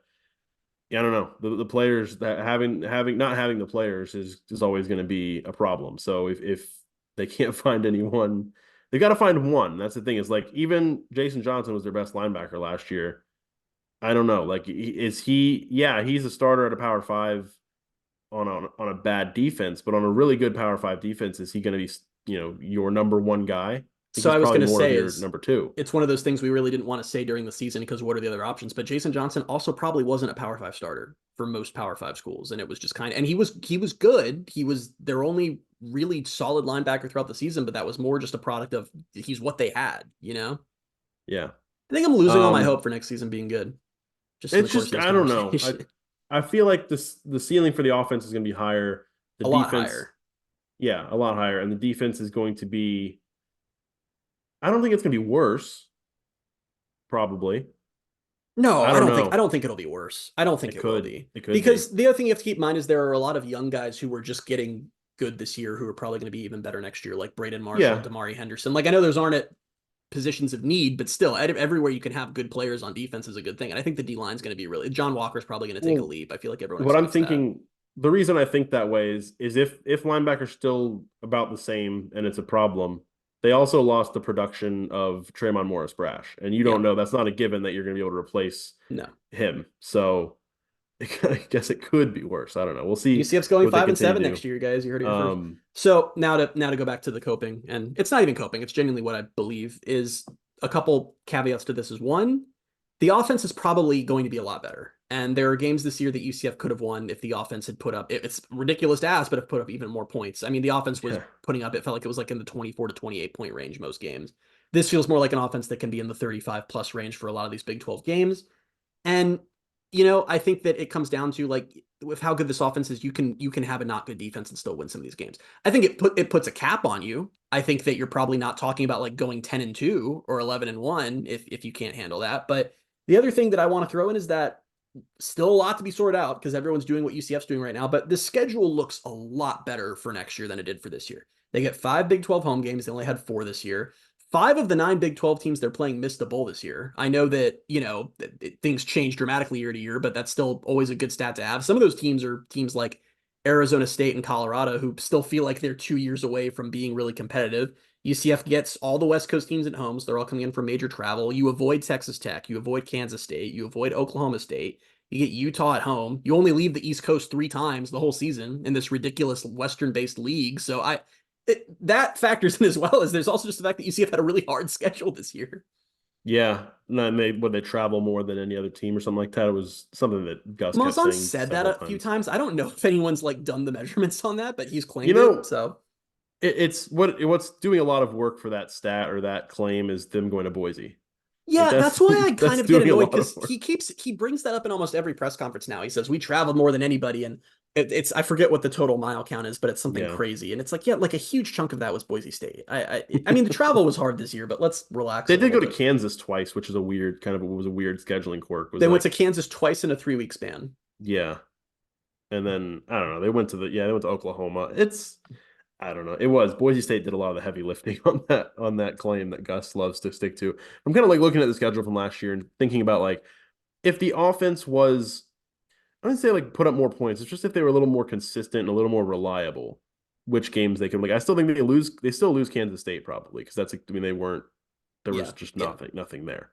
Yeah, I don't know. The players that having not having the players is always going to be a problem. So if they can't find anyone, they got to find one. That's the thing. Is like even Jason Johnson was their best linebacker last year. I don't know. Like is he? Yeah, he's a starter at a Power Five on a bad defense, but on a really good Power Five defense, is he going to be your number one guy? I think So he's I was probably going to more of say your is number two. it's one of those things we really didn't want to say during the season because what are the other options? But Jason Johnson also probably wasn't a Power 5 starter for most Power 5 schools and it was just kind of and he was good. He was their only really solid linebacker throughout the season, but that was more just a product of he's what they had, you know? Yeah. I think I'm losing all my Um, hope for next season being good just in the It's course just of this I don't know. I conversation. I feel like the ceiling for the offense is going to be higher. The A lot defense, higher. yeah, a lot higher, and the defense is going to be. I don't think it's going to be worse. Probably. No, I I don't don't think I know. don't think it'll be worse. I don't think It it will could. be. It could be. Because the other thing you have to keep in mind is there are a lot of young guys who were just getting good this year who are probably going to be even better next year, like Braden Marshall, Yeah. Damari Henderson. Like I know those aren't at positions of need, but still, everywhere you can have good players on defense is a good thing. And I think the D line is going to be really. John Walker's probably going to take a Well, leap. I feel like everyone what I'm expects that. thinking, the reason I think that way is if linebacker's still about the same and it's a problem, they also lost the production of Tremont Morris Brash, and you don't Yeah, know that's not a given that you're going to be able to replace no. him. So I guess it could be worse. I don't know. We'll see UCF's going what they 5-7 continue to next year, guys. You heard it do. here first. So now to go back to the coping, and it's not even coping. It's genuinely what I believe is a couple caveats to this. Is one, the offense is probably going to be a lot better, And there are games this year that UCF could have won if the offense had put up, it's ridiculous to ask, but have put up even more points. I mean, the offense was Yeah. putting up, it felt like it was like in the 24 to 28 point range most games. This feels more like an offense that can be in the 35 plus range for a lot of these Big 12 games. And, I think that it comes down to like with how good this offense is, you can have a not good defense and still win some of these games. I think it puts a cap on you. I think that you're probably not talking about like going 10-2 or 11-1 if you can't handle that. But the other thing that I want to throw in is that still a lot to be sorted out because everyone's doing what UCF's doing right now, but the schedule looks a lot better for next year than it did for this year. They get 5 Big 12 home games. They only had 4 this year. 5 of the 9 Big 12 teams they're playing missed a bowl this year. I know that, things change dramatically year to year, but that's still always a good stat to have. Some of those teams are teams like Arizona State and Colorado who still feel like they're 2 years away from being really competitive. UCF gets all the West Coast teams at home, so they're all coming in from major travel. You avoid Texas Tech, you avoid Kansas State, you avoid Oklahoma State. You get Utah at home. You only leave the East Coast 3 times the whole season in this ridiculous Western-based league. So that factors in as well as there's also just the fact that UCF had a really hard schedule this year. Yeah, no, they travel more than any other team or something like that. It was something that Gus kept Malzahn saying said that several a few times. times. I don't know if anyone's like done the measurements on that, but he's You claimed it. know, So it's what's doing a lot of work for that stat or that claim is them going to Boise. Like yeah, that's that's why I kind that's of get doing a annoyed lot of because work. he brings that up in almost every press conference now. He says we traveled more than anybody, and it's I forget what the total mile count is, but it's something Yeah. crazy. And it's like, yeah, like a huge chunk of that was Boise State. I mean the travel was hard this year, but let's relax They a did little go to bit. Kansas twice, which is a weird scheduling quirk. Was They went to like, Kansas twice in a 3-week span. yeah. And then I don't know. They went to Oklahoma. I don't know. It was Boise State did a lot of the heavy lifting on that claim that Gus loves to stick to. I'm kind of like looking at the schedule from last year and thinking about like if the offense was I wouldn't say like put up more points. It's just if they were a little more consistent and a little more reliable, which games they could like. I still think they still lose Kansas State probably because that's like, I mean they weren't there was Yeah, just yeah. nothing there.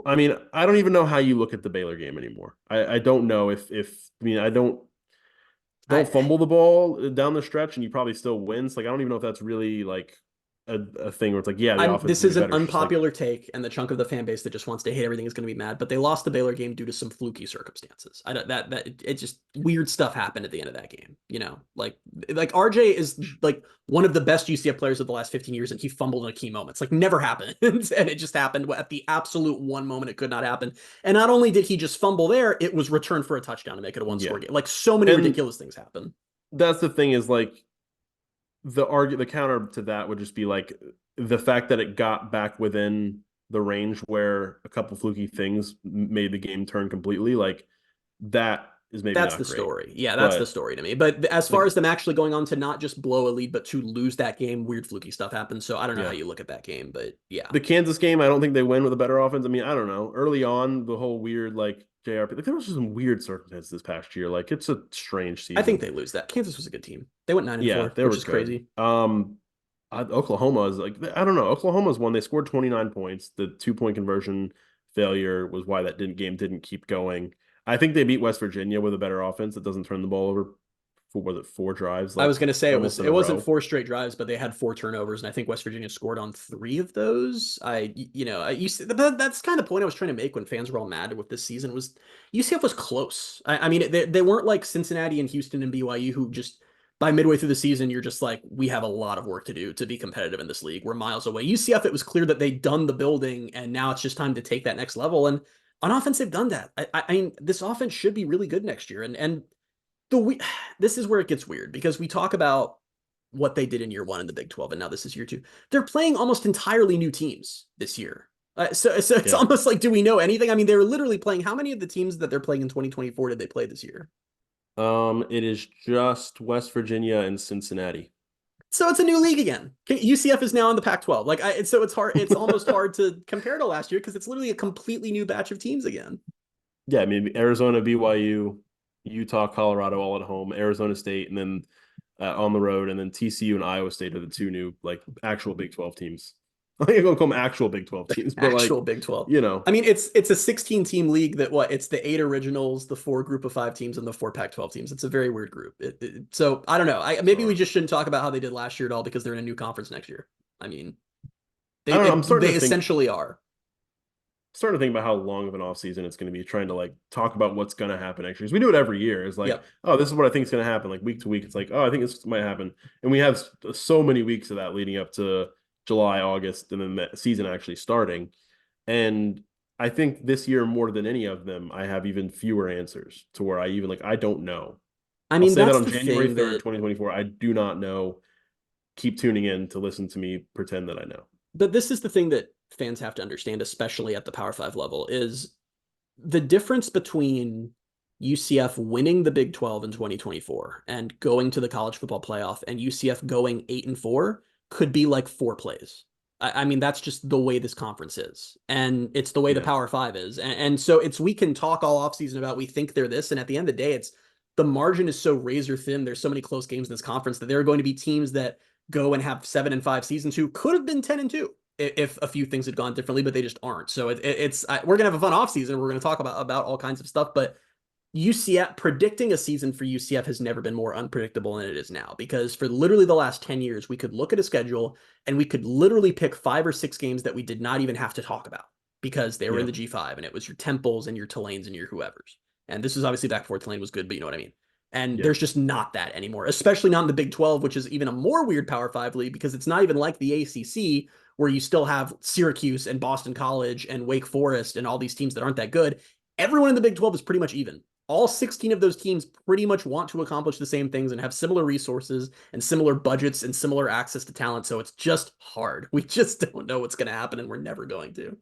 I mean, I don't even know how you look at the Baylor game anymore. I don't know if I mean I don't I fumble the ball down the stretch and you probably still win. So like I don't even know if that's really like a thing where it's like, yeah, the offense is this gonna be is an better. It's just like, unpopular take, and the chunk of the fan base that just wants to hate everything is going to be mad. But they lost the Baylor game due to some fluky circumstances. I don't that it just weird stuff happened at the end of that game. Like RJ is like one of the best UCF players of the last 15 years, and he fumbled in a key moment. It's like never happened, and it just happened at the absolute one moment it could not happen. And not only did he just fumble there, it was returned for a touchdown to make it a one yeah. score game. Like so many And ridiculous things happen. that's the thing is like the counter to that would just be like the fact that it got back within the range where a couple fluky things made the game turn completely. Like that is maybe That's not the great. story. Yeah, that's the But story to me. But as far like as them actually going on to not just blow a lead, but to lose that game, weird fluky stuff happens. So I don't know how yeah. you look at that game, but yeah. The Kansas game, I don't think they win with a better offense. I mean, I don't know. Early on, the whole weird like JRP, like there was some weird circumstances this past year. Like it's a strange I think season. they lose that. Kansas was a good team. They went 9 and Yeah, 4, they which were is good. crazy. Oklahoma is like I don't know. Oklahoma's one. They scored 29 points. The 2-point conversion failure was why that game didn't keep going. I think they beat West Virginia with a better offense that doesn't turn the ball over for was it 4 drives I like was going to say almost in it a wasn't row. 4 straight drives, but they had 4 turnovers, and I think West Virginia scored on 3 of those. That's kind of the point I was trying to make when fans were all mad with this season was UCF was close. I mean, they weren't like Cincinnati and Houston and BYU who just by midway through the season you're just like we have a lot of work to do to be competitive in this league. We're miles away. UCF it was clear that they'd done the building and now it's just time to take that next level. And on offense they've done that. I mean, this offense should be really good next year, and the this is where it gets weird because we talk about what they did in year 1 in the Big 12, and now this is year 2. They're playing almost entirely new teams this year. So it's Yeah. almost like, do we know anything? I mean, they're literally playing. How many of the teams that they're playing in 2024 did they play this year? It is just West Virginia and Cincinnati. So it's a new league again. UCF is now in the Pac-12. So it's hard. It's almost hard to compare to last year because it's literally a completely new batch of teams again. Yeah, I mean Arizona, BYU, Utah, Colorado all at home, Arizona State, and then on the road, and then TCU and Iowa State are the 2 new like actual Big 12 teams. I think I'm gonna call them actual Big 12 teams, but Actual like Big 12. you know, I mean, it's a 16 team league that it's the 8 originals, the 4 group of 5 teams, and the 4 Pac-12 teams. It's a very weird group. So I don't know. Maybe we just shouldn't talk about how they did last year at all because they're in a new conference next year. I mean, I don't know. I'm starting they to think essentially are. starting to think about how long of an off season it's going to be, trying to like talk about what's going to happen next year. 'Cause we do it every year. It's like, Yep. oh, this is what I think is going to happen. Like week to week, it's like, oh, I think this might happen, and we have so many weeks of that leading up to July, August, and then the season actually starting. And I think this year more than any of them, I have even fewer answers to where I even like I don't know. I I'll mean, say that that's on the January thing 3rd, that 2024. I do not know. Keep tuning in to listen to me pretend that I know. but this is the thing that fans have to understand, especially at the Power Five level, is the difference between UCF winning the Big 12 in 2024 and going to the college football playoff and UCF going 8-4 could be like 4 plays. I mean, that's just the way this conference is. And it's the way the Yeah. Power Five is. And so we can talk all offseason about we think they're this. And at the end of the day, it's the margin is so razor thin. There's so many close games in this conference that there are going to be teams that go and have 7-5 seasons who could have been 10-2 if a few things had gone differently, but they just aren't. So we're gonna have a fun offseason. We're gonna talk about all kinds of stuff, but UCF predicting a season for UCF has never been more unpredictable than it is now, because for literally the last 10 years, we could look at a schedule and we could literally pick 5 or 6 games that we did not even have to talk about because they were in Yeah. the G5 and it was your Temples and your Tulanes and your whoever's. And this was obviously back before Tulane was good, but you know what I mean? And Yeah. there's just not that anymore, especially not in the Big 12, which is even a more weird Power 5 league because it's not even like the ACC where you still have Syracuse and Boston College and Wake Forest and all these teams that aren't that good. Everyone in the Big 12 is pretty much even. All 16 of those teams pretty much want to accomplish the same things and have similar resources and similar budgets and similar access to talent. So it's just hard. We just don't know what's going to happen and we're never going to.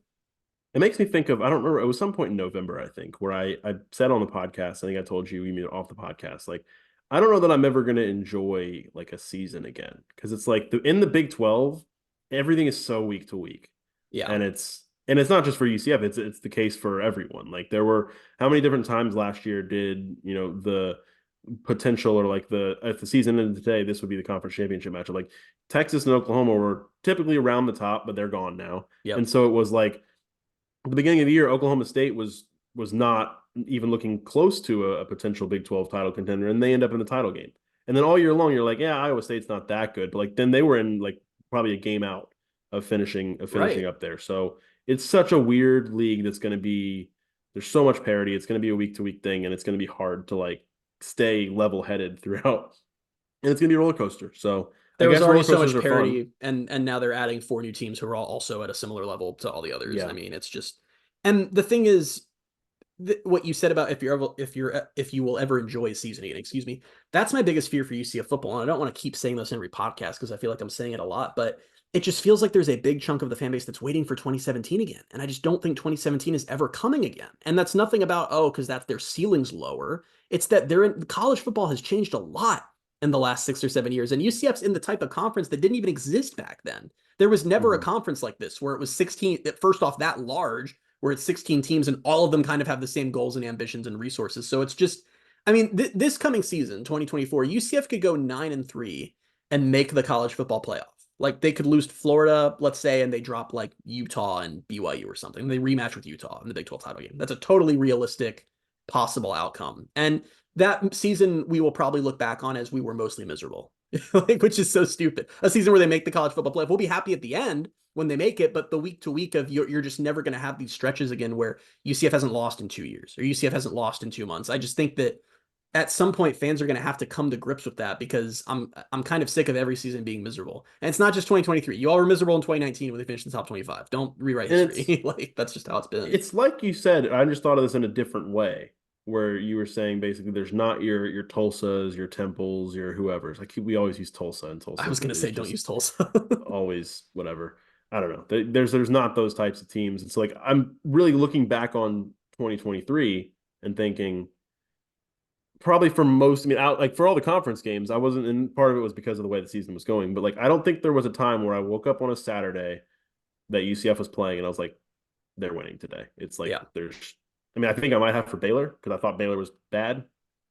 It makes me think of, I don't remember, it was some point in November, I think, where I said on the podcast, I think I told you, mean off the podcast, like, I don't know that I'm ever going to enjoy like a season again. Cause it's like in the Big 12, everything is so week to week. Yeah. And it's not just for UCF, it's the case for everyone. Like there were how many different times last year did, the potential or like if the season ended today, this would be the conference championship matchup. Like Texas and Oklahoma were typically around the top, but they're gone now. Yep. And so it was like at the beginning of the year, Oklahoma State was not even looking close to a potential Big 12 title contender, and they end up in the title game. And then all year long, you're like, yeah, Iowa State's not that good, but like then they were in like probably a game out of finishing Right. up there. So it's such a weird league that's going to be there's so much parity. It's going to be a week to week thing, and it's going to be hard to like stay level headed throughout. And it's going to be a roller coaster. So I There was guess already roller so coasters much are fun. parity, and now they're adding 4 new teams who are all also at a similar level to all the others. I Yeah. mean, it's just, and the thing is, what you said about if you will ever enjoy a season again, excuse me, that's my biggest fear for UCF football. And I don't want to keep saying this in every podcast because I feel like I'm saying it a lot, but it just feels like there's a big chunk of the fan base that's waiting for 2017 again. And I just don't think 2017 is ever coming again. And that's nothing about, oh, because that's their ceilings lower. It's that college football has changed a lot in the last 6 or 7 years. And UCF's in the type of conference that didn't even exist back then. There was never a Mhm. conference like this where it was 16, first off, that large, where it's 16 teams and all of them kind of have the same goals and ambitions and resources. So it's just, I mean, this coming season, 2024, UCF could go 9-3 and make the college football playoff. Like they could lose to Florida, let's say, and they drop like Utah and BYU or something. They rematch with Utah in the Big 12 title game. That's a totally realistic, possible outcome. And that season we will probably look back on as we were mostly miserable, like, which is so stupid. A season where they make the college football playoff. We'll be happy at the end when they make it, but the week to week of you're just never going to have these stretches again where UCF hasn't lost in 2 years or UCF hasn't lost in 2 months. I just think that at some point fans are going to have to come to grips with that because I'm kind of sick of every season being miserable. And it's not just 2023. You all were miserable in 2019 when they finished in the top 25. Don't rewrite And it's history. Like that's just how it's been. it's like you said, I just thought of this in a different way, where you were saying basically there's not your Tulsas, your Temples, your whoever's. Like we always use Tulsa, and I Tulsa was going to is say don't just use Tulsa. always whatever. I don't know. There's not those types of teams. It's like I'm really looking back on 2023 and thinking probably for most, I mean, out like for all the conference games, I wasn't, and part of it was because of the way the season was going. But like I don't think there was a time where I woke up on a Saturday that UCF was playing and I was like, they're winning today. It's like Yeah. I mean, I think I might have for Baylor because I thought Baylor was bad,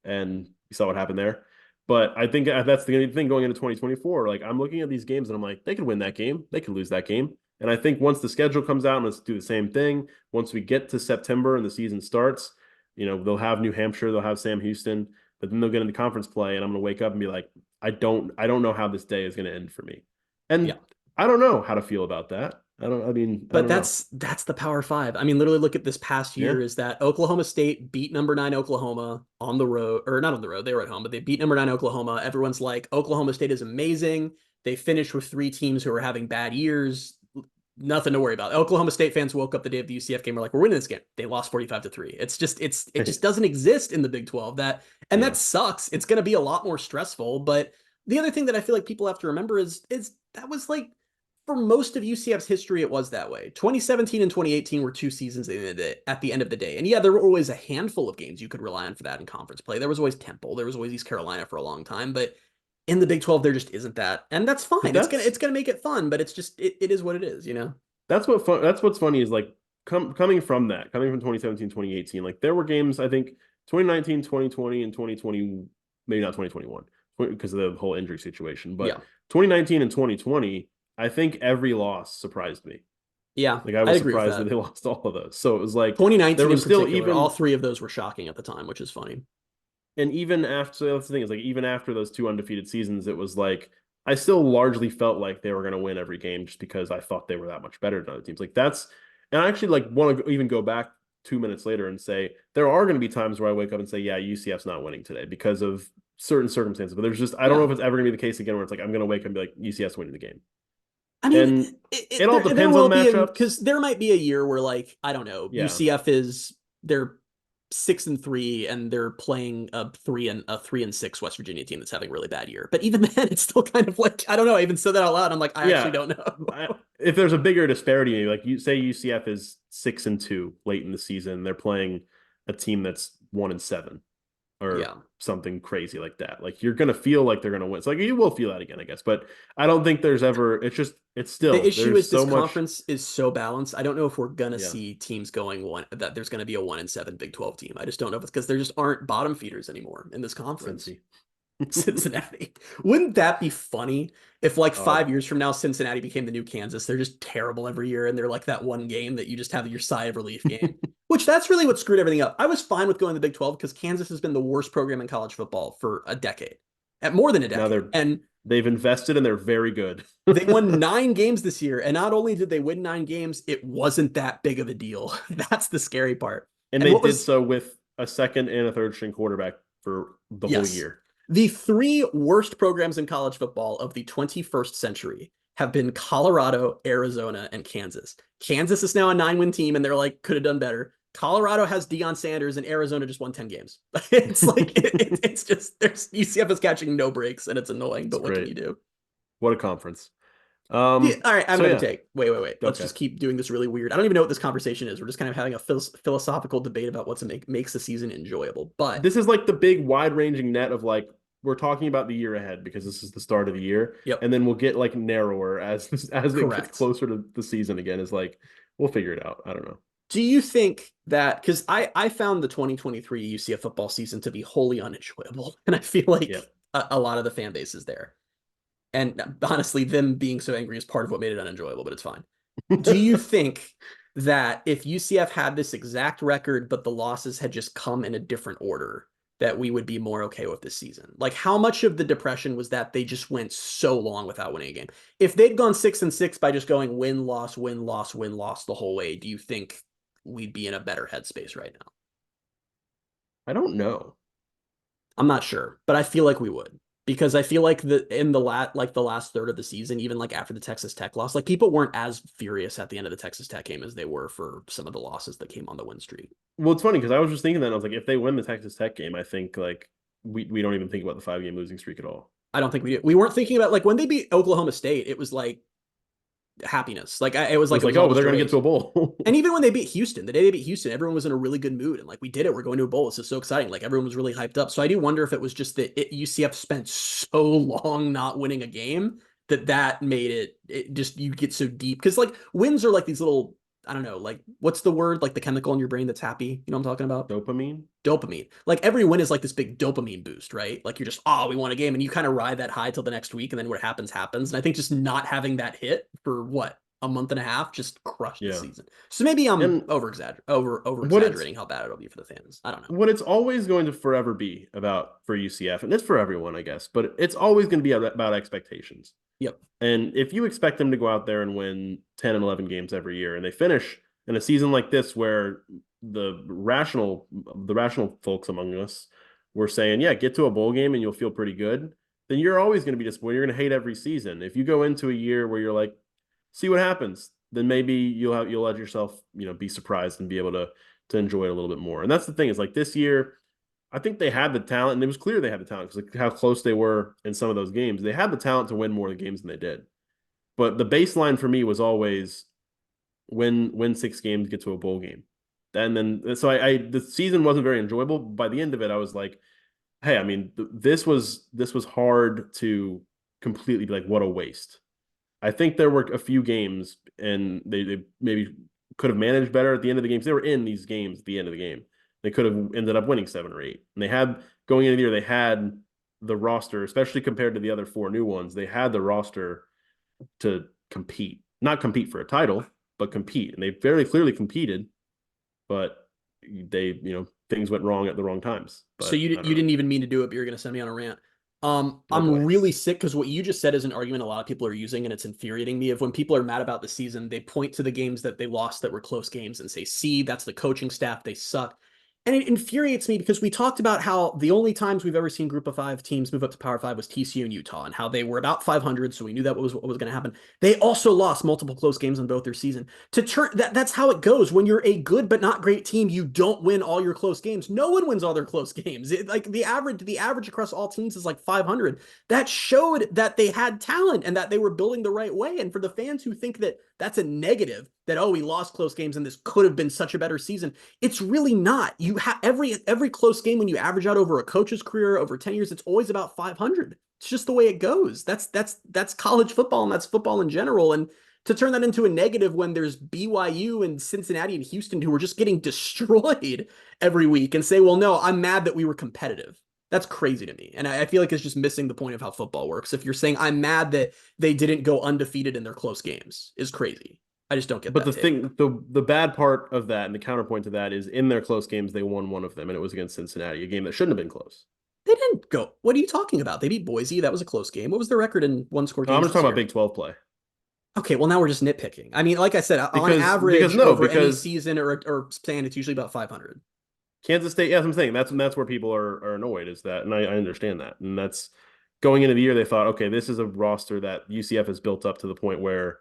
and you saw what happened there. But I think that's the thing going into 2024. Like I'm looking at these games and I'm like, they could win that game, they could lose that game. And I think once the schedule comes out, and let's do the same thing. Once we get to September and the season starts, they'll have New Hampshire, they'll have Sam Houston, but then they'll get into conference play, and I'm gonna wake up and be like, I don't know how this day is gonna end for me. Yeah. And I don't know how to feel about that. I But don't know. that's the Power Five. I mean, literally look at this past Yeah. year is that Oklahoma State beat number 9 Oklahoma on the road, or not on the road, they were at home, but they beat number 9 Oklahoma. Everyone's like, Oklahoma State is amazing. They finished with 3 teams who are having bad years. Nothing to worry about. Oklahoma State fans woke up the day of the UCF game, were like, we're winning this game. They lost 45-3. It just doesn't exist in the Big 12. That Yeah. sucks. It's gonna be a lot more stressful. But the other thing that I feel like people have to remember is that was like for most of UCF's history, it was that way. 2017 and 2018 were 2 seasons at the end of the day. And yeah, there were always a handful of games you could rely on for that in conference play. There was always Temple, there was always East Carolina for a long time, but in the Big 12, there just isn't that. And that's But fine. It's gonna make it fun, but it is what it is, you know? that's what's funny is like coming from 2017, 2018, like there were games, I think 2019, 2020, and 2020, maybe not 2021 because of the whole injury situation, but Yeah. 2019 and 2020, I think every loss surprised me. Yeah, Like I I was agree with surprised that that. they lost all of those. So it was like there 2019 in was still particular, all even, 3 of those were shocking at the time, which is funny. and even after, so that's the thing is like even after those 2 undefeated seasons, it was like I still largely felt like they were going to win every game just because I thought they were that much better than other teams. Like that's, and I actually like want to even go back 2 minutes later and say there are going to be times where I wake up and say, yeah, UCF's not winning today because of certain circumstances. But there's just I don't know Yeah. if it's ever going to be the case again where it's like I'm going to wake up and be like UCF's winning the game. I mean, And it all there depends on will the be matchups. because there might be a year where like I don't know, Yeah. UCF is they're 6-3 and they're playing a 3-6 West Virginia team that's having a really bad year. But even then, it's still kind of like I don't know. I even said that out loud. I'm like I actually Yeah. don't know. If there's a bigger disparity, like you say UCF is 6-2 late in the season, they're playing a team that's 1-7 or Yeah. something crazy like that. Like you're gonna feel like they're gonna win. So like you will feel that again, I guess. But I don't think there's ever. It's The still issue there's is this so much. conference is so balanced. I don't know if we're gonna Yeah, see teams going one that there's gonna be a 1-7 Big 12 team. I just don't know if it's because there just aren't bottom feeders anymore in this conference. Cincy. Cincinnati. Wouldn't that be funny if like Oh, 5 years from now Cincinnati became the new Kansas? They're just terrible every year and they're like that one game that you just have your sigh of relief game. Which that's really what screwed everything up. I was fine with going to the Big 12 because Kansas has been the worst program in college football for a decade. At more than a now decade. And they've invested and they're very good. they won 9 games this year. And not only did they win 9 games, it wasn't that big of a deal. That's the scary part. And And they what did was so with a second and a third string quarterback for the whole yes. year. The 3 worst programs in college football of the 21st century have been Colorado, Arizona, and Kansas. Kansas is now a 9-win team, and they're like, could have done better. Colorado has Deion Sanders, and Arizona just won 10 games. It's like, it's just, there's UCF is catching no breaks, and it's annoying, It's but what can great. you do? What a conference. Yeah, all right, I'm So going to yeah, take. Wait. Let's okay. just keep doing this really weird. I don't even know what this conversation is. We're just kind of having a philosophical debate about what makes the season enjoyable. But This is like the big wide-ranging net of like we're talking about the year ahead because this is the start of the year, yep, and then we'll get like narrower as it gets correct. closer to the season again. Is like we'll figure it out. I don't know. Do you think that because I found the 2023 UCF football season to be wholly unenjoyable, and I feel like Yeah. a lot of the fan base is there, and honestly, them being so angry is part of what made it unenjoyable, but it's fine. Do you think that if UCF had this exact record, but the losses had just come in a different order, that we would be more okay with this season? Like, how much of the depression was that they just went so long without winning a game? If they'd gone 6-6 by just going win, loss, win, loss, win, loss the whole way, do you think we'd be in a better headspace right now? I don't know. I'm not sure, but I feel like we would because I feel like the last third of the season, even like after the Texas Tech loss, like people weren't as furious at the end of the Texas Tech game as they were for some of the losses that came on the win streak. Well, it's funny because I was just thinking that I was like, if they win the Texas Tech game, I think like we don't even think about the 5-game losing streak at all. I don't think we did. We weren't thinking about like when they beat Oklahoma State, it was like happiness. Like it was It like was it like, was all oh, this they're gonna get rage. to a bowl. And even when they beat Houston, the day they beat Houston, everyone was in a really good mood and like we did it. We're going to a bowl. This is so exciting. Like everyone was really hyped up. So I do wonder if it was just that UCF spent so long not winning a game that made it just you get so deep because like wins are like these little I don't know like what's the word like the chemical in your brain that's happy. You know what I'm talking about? Dopamine. Dopamine. Like every win is like this big dopamine boost, right? Like you're just, oh, we won a game and you kind of ride that high till the next week and then what happens happens. And I think just not having that hit for what, a month and a half just crushed the Yeah. season. So maybe I'm And over what it's exaggerating how bad it'll be for the fans. I don't know. what it's always going to forever be about for UCF, and it's for everyone, I guess, but it's always going to be about expectations. Yep. And if you expect them to go out there and win 10 and 11 games every year, and they finish in a season like this where the rational folks among us were saying, yeah, get to a bowl game and you'll feel pretty good, then you're always going to be disappointed. You're going to hate every season. If you go into a year where you're like, see what happens, then maybe you'll let yourself, be surprised and be able to enjoy it a little bit more. And that's the thing, is like this year, I think they had the talent, and it was clear they had the talent because like how close they were in some of those games. They had the talent to win more of the games than they did. But the baseline for me was always win 6 games, get to a bowl game. And then so the season wasn't very enjoyable. By the end of it, I was like, hey, I mean, this was hard to completely be like, what a waste. I think there were a few games, and they maybe could have managed better at the end of the games. They were in these games at the end of the game. They could have ended up winning 7 or 8. And they had, going into the year, they had the roster, especially compared to the other 4 new ones, they had the roster to compete. Not compete for a title, but compete. And they very clearly competed, but things went wrong at the wrong times. But So you didn't even mean to do it, but you're going to send me on a rant. Oh, I'm boy. really sick because what you just said is an argument a lot of people are using, and it's infuriating me. Of when people are mad about the season, they point to the games that they lost that were close games and say, see, that's the coaching staff. They suck. And it infuriates me because we talked about how the only times we've ever seen Group of 5 teams move up to Power 5 was TCU and Utah, and how they were about 500, so we knew that was what was going to happen. They also lost multiple close games in both their season. That's how it goes. When you're a good but not great team, you don't win all your close games. No one wins all their close games. Like the average across all teams is like 500. That showed that they had talent and that they were building the right way. And for the fans who think that that's a negative, that, oh, we lost close games and this could have been such a better season, it's really not. You have every close game, when you average out over a coach's career over 10 years, it's always about 500. It's just the way it goes. That's college football, and that's football in general. And to turn that into a negative when there's BYU and Cincinnati and Houston who are just getting destroyed every week, and say, well, no, I'm mad that we were competitive. That's crazy to me. And I feel like it's just missing the point of how football works. If you're saying I'm mad that they didn't go undefeated in their close games, is crazy. I just don't get But that. the bad part of that, and the counterpoint to that, is in their close games, they won one of them, and it was against Cincinnati, a game that shouldn't have been close. They didn't go. What are you talking about? They beat Boise. That was a close game. What was the record in one-score I'm games just this talking about year? Big 12 play. Okay, well, now we're just nitpicking. I mean, like I said, on average, any season or span, it's usually about 500. Kansas State, yeah, that's what I'm saying. That's where people are annoyed, is that, and I understand that. And that's going into the year, they thought, okay, this is a roster that UCF has built up to the point where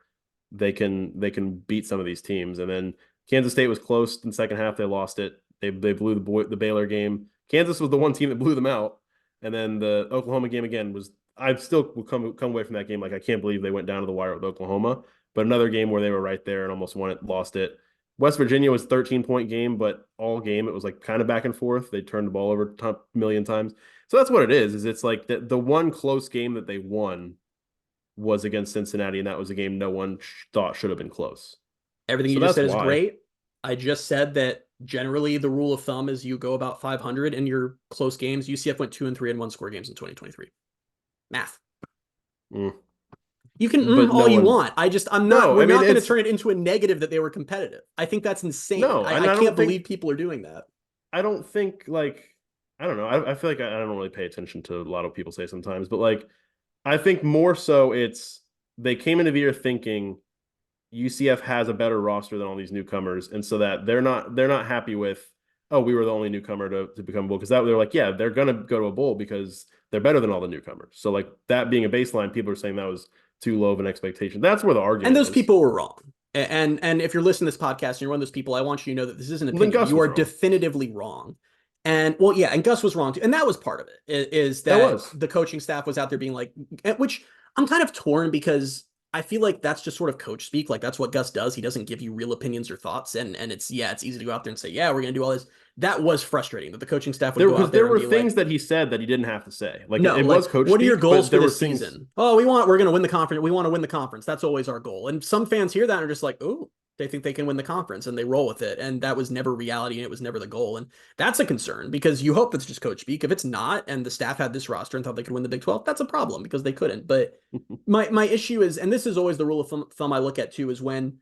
they can beat some of these teams. And then Kansas State was close in the second half. They lost it. They blew the Baylor game. Kansas was the one team that blew them out. And then the Oklahoma game again was, I still will come away from that game like, I can't believe they went down to the wire with Oklahoma. But another game where they were right there and almost won it, lost it. West Virginia was a 13-point game, but all game it was like kind of back and forth. They turned the ball over a million times. So that's what it is it's like the one close game that they won was against Cincinnati, and that was a game no one thought should have been close. Everything So you just that's said is why. great. I just said that generally the rule of thumb is you go about 500 in your close games. UCF went 2-3 in one-score games in 2023. Math. You can But all no you one. want. I'm not. No, We're I mean not going to it's turn it into a negative that they were competitive. I think that's insane. no, and I I don't can't believe think people are doing that. I don't think like I don't know. I feel like I don't really pay attention to a lot of people say sometimes, but like I think more so it's they came into the year thinking UCF has a better roster than all these newcomers, and so that they're not happy with, oh, we were the only newcomer to become a bowl, because that they're like, yeah, they're gonna go to a bowl because they're better than all the newcomers. So like that being a baseline, people are saying that was too low of an expectation. That's where the And argument those is. people were wrong. And if you're listening to this podcast and you're one of those people, I want you to know that this is an Well, then opinion. Gus You was are wrong. definitively wrong. And well, yeah, and Gus was wrong too. And that was part of it, is That that was. the coaching staff was out there being like, which I'm kind of torn, because I feel like that's just sort of coach speak. Like that's what Gus does. He doesn't give you real opinions or thoughts. And it's easy to go out there and say, yeah, we're gonna do all this. That was frustrating that the coaching staff would go Because out there there and were be things like, that he said that he didn't have to say. Like no, it like, was coach what are your speak, goals but for there were this things. season? Oh, we're going to win the conference. We want to win the conference. That's always our goal. And some fans hear that and are just like, oh, they think they can win the conference, and they roll with it. And that was never reality, and it was never the goal. And that's a concern, because you hope it's just coach speak. If it's not, and the staff had this roster and thought they could win the Big 12, that's a problem, because they couldn't. But my issue is, and this is always the rule of thumb I look at too, is when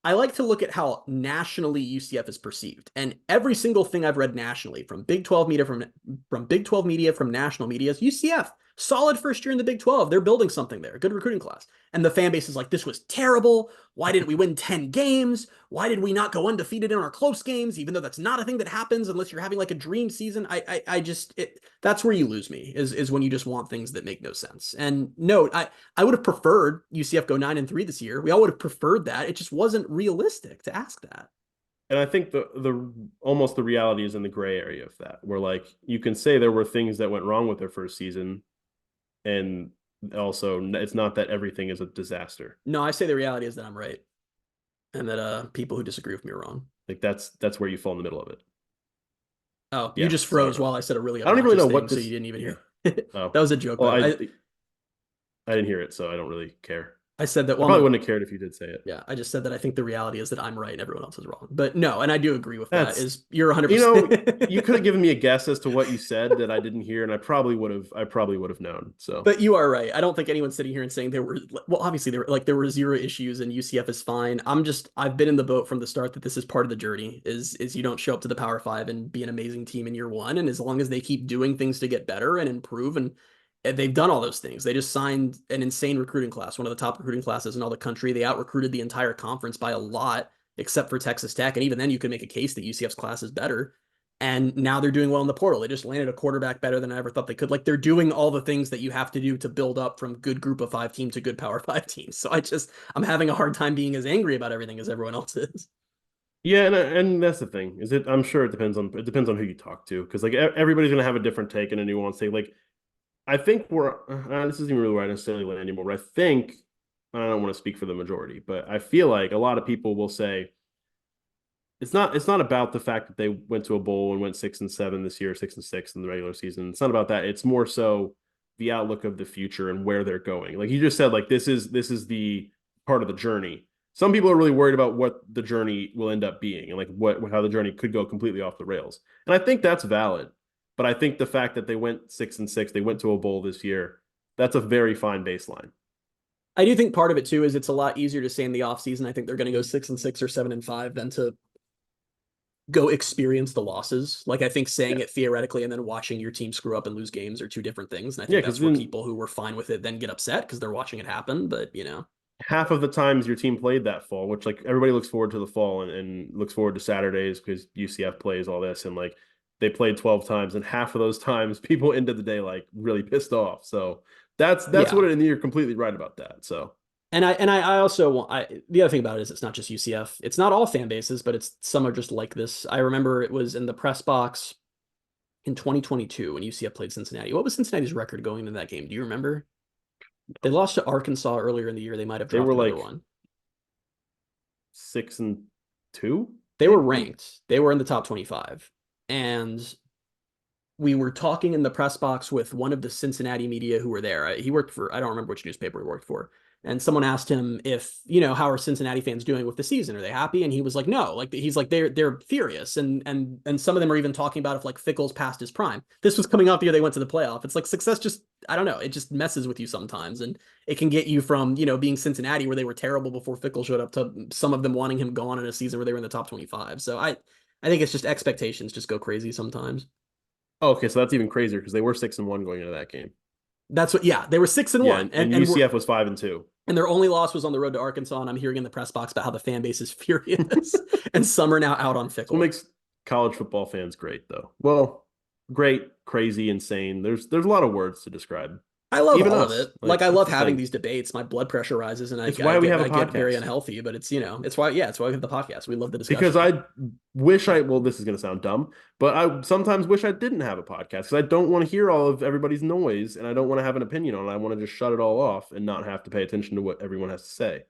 I like to look at how nationally UCF is perceived. And every single thing I've read nationally, from Big 12 media, from Big 12 media, from national media, is UCF. solid first year in the Big 12. They're building something there, good recruiting class. And the fan base is like, this was terrible. Why didn't we win 10 games? Why did we not go undefeated in our close games? Even though that's not a thing that happens unless you're having like a dream season. That's where you lose me is when you just want things that make no sense. And no, I would have preferred UCF go 9-3 this year. We all would have preferred that. It just wasn't realistic to ask that. And I think the almost the reality is in the gray area of that, where like you can say there were things that went wrong with their first season, and also it's not that everything is a disaster. No, I say the reality is that I'm right, and that people who disagree with me are wrong. Like that's where you fall in the middle of it. Oh, yeah, you just froze while I said a really I don't even know what so you didn't even hear. Oh. That was a joke. Well, I didn't hear it, so I don't really care. I said that. Well, I probably wouldn't have cared if you did say it. Yeah, I just said that I think the reality is that I'm right and everyone else is wrong. But no, and I do agree with that. Is you're 100%. You know, you could have given me a guess as to what you said that I didn't hear, and I probably would have known. So, but you are right. I don't think anyone's sitting here and saying obviously there were zero issues and UCF is fine. I've been in the boat from the start that this is part of the journey. Is you don't show up to the Power Five and be an amazing team in year one, and as long as they keep doing things to get better and improve and they've done all those things. They just signed an insane recruiting class, one of the top recruiting classes in all the country. They out-recruited the entire conference by a lot, except for Texas Tech. And even then, you could make a case that UCF's class is better. And now they're doing well in the portal. They just landed a quarterback better than I ever thought they could. Like, they're doing all the things that you have to do to build up from good group of 5 team to good Power 5 teams. So I'm having a hard time being as angry about everything as everyone else is. Yeah, and that's the thing. I'm sure it depends on who you talk to, because like everybody's gonna have a different take and a nuance take. Like, I think this isn't really where I necessarily land anymore, but I don't want to speak for the majority, but I feel like a lot of people will say it's not about the fact that they went to a bowl and went 6-7 this year, 6-6 in the regular season. It's not about that. It's more so the outlook of the future and where they're going. Like you just said, like this is the part of the journey. Some people are really worried about what the journey will end up being and like how the journey could go completely off the rails. And I think that's valid. But I think the fact that they went 6-6, they went to a bowl this year, that's a very fine baseline. I do think part of it too is it's a lot easier to say in the offseason, I think they're going to go 6-6 or 7-5 than to go experience the losses. Like I think saying it theoretically and then watching your team screw up and lose games are two different things. And I think that's where people who were fine with it then get upset because they're watching it happen. But half of the times your team played that fall, which like everybody looks forward to the fall and looks forward to Saturdays because UCF plays all this and like they played 12 times, and half of those times people ended the day like really pissed off. So that's what it, and you're completely right about that. So and I also want the other thing about it is it's not just UCF. It's not all fan bases, but some are just like this. I remember it was in the press box in 2022 when UCF played Cincinnati. What was Cincinnati's record going into that game? Do you remember? They lost to Arkansas earlier in the year. They might have dropped another one. 6-2. They were ranked. They were in the top 25. And we were talking in the press box with one of the Cincinnati media who were there. He worked for, I don't remember which newspaper he worked for. And someone asked him if, how are Cincinnati fans doing with the season? Are they happy? And he was like, no, like he's like, they're furious. And some of them are even talking about if like Fickle's past his prime. This was coming off the year they went to the playoff. It's like success just, I don't know. It just messes with you sometimes. And it can get you from, being Cincinnati where they were terrible before Fickle showed up to some of them wanting him gone in a season where they were in the top 25. So I think it's just expectations just go crazy sometimes. Oh, okay, so that's even crazier because they were 6-1 going into that game. That's what, yeah, they were 6-1, and UCF was 5-2, and their only loss was on the road to Arkansas. And I'm hearing in the press box about how the fan base is furious, and some are now out on Fickle. What makes college football fans great, though? Well, great, crazy, insane. There's a lot of words to describe. I love all of it. Like I love having these debates. My blood pressure rises, and I get very unhealthy. But it's it's why we have the podcast. We love the discussion. Because I wish this is going to sound dumb, but I sometimes wish I didn't have a podcast because I don't want to hear all of everybody's noise, and I don't want to have an opinion on it. I want to just shut it all off and not have to pay attention to what everyone has to say.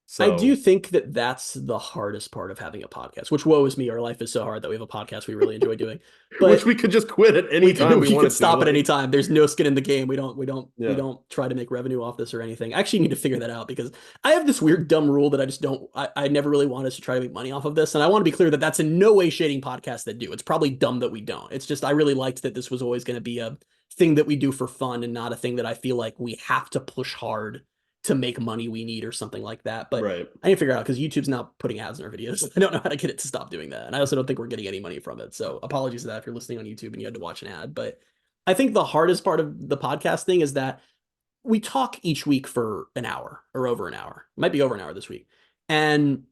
So, I do think that that's the hardest part of having a podcast, which woe is me. Our life is so hard that we have a podcast we really enjoy doing, but which we could just quit at any time. We could stop at any time. There's no skin in the game. We don't try to make revenue off this or anything. I actually need to figure that out because I have this weird dumb rule that I just don't. I never really want us to try to make money off of this, and I want to be clear that that's in no way shading podcasts that do. It's probably dumb that we don't. It's just I really liked that this was always going to be a thing that we do for fun and not a thing that I feel like we have to push hard to make money we need or something like that. But right. I need to figure out because YouTube's now putting ads in our videos. I don't know how to get it to stop doing that. And I also don't think we're getting any money from it. So apologies to that if you're listening on YouTube and you had to watch an ad. But I think the hardest part of the podcast thing is that we talk each week for an hour or over an hour. It might be over an hour this week. And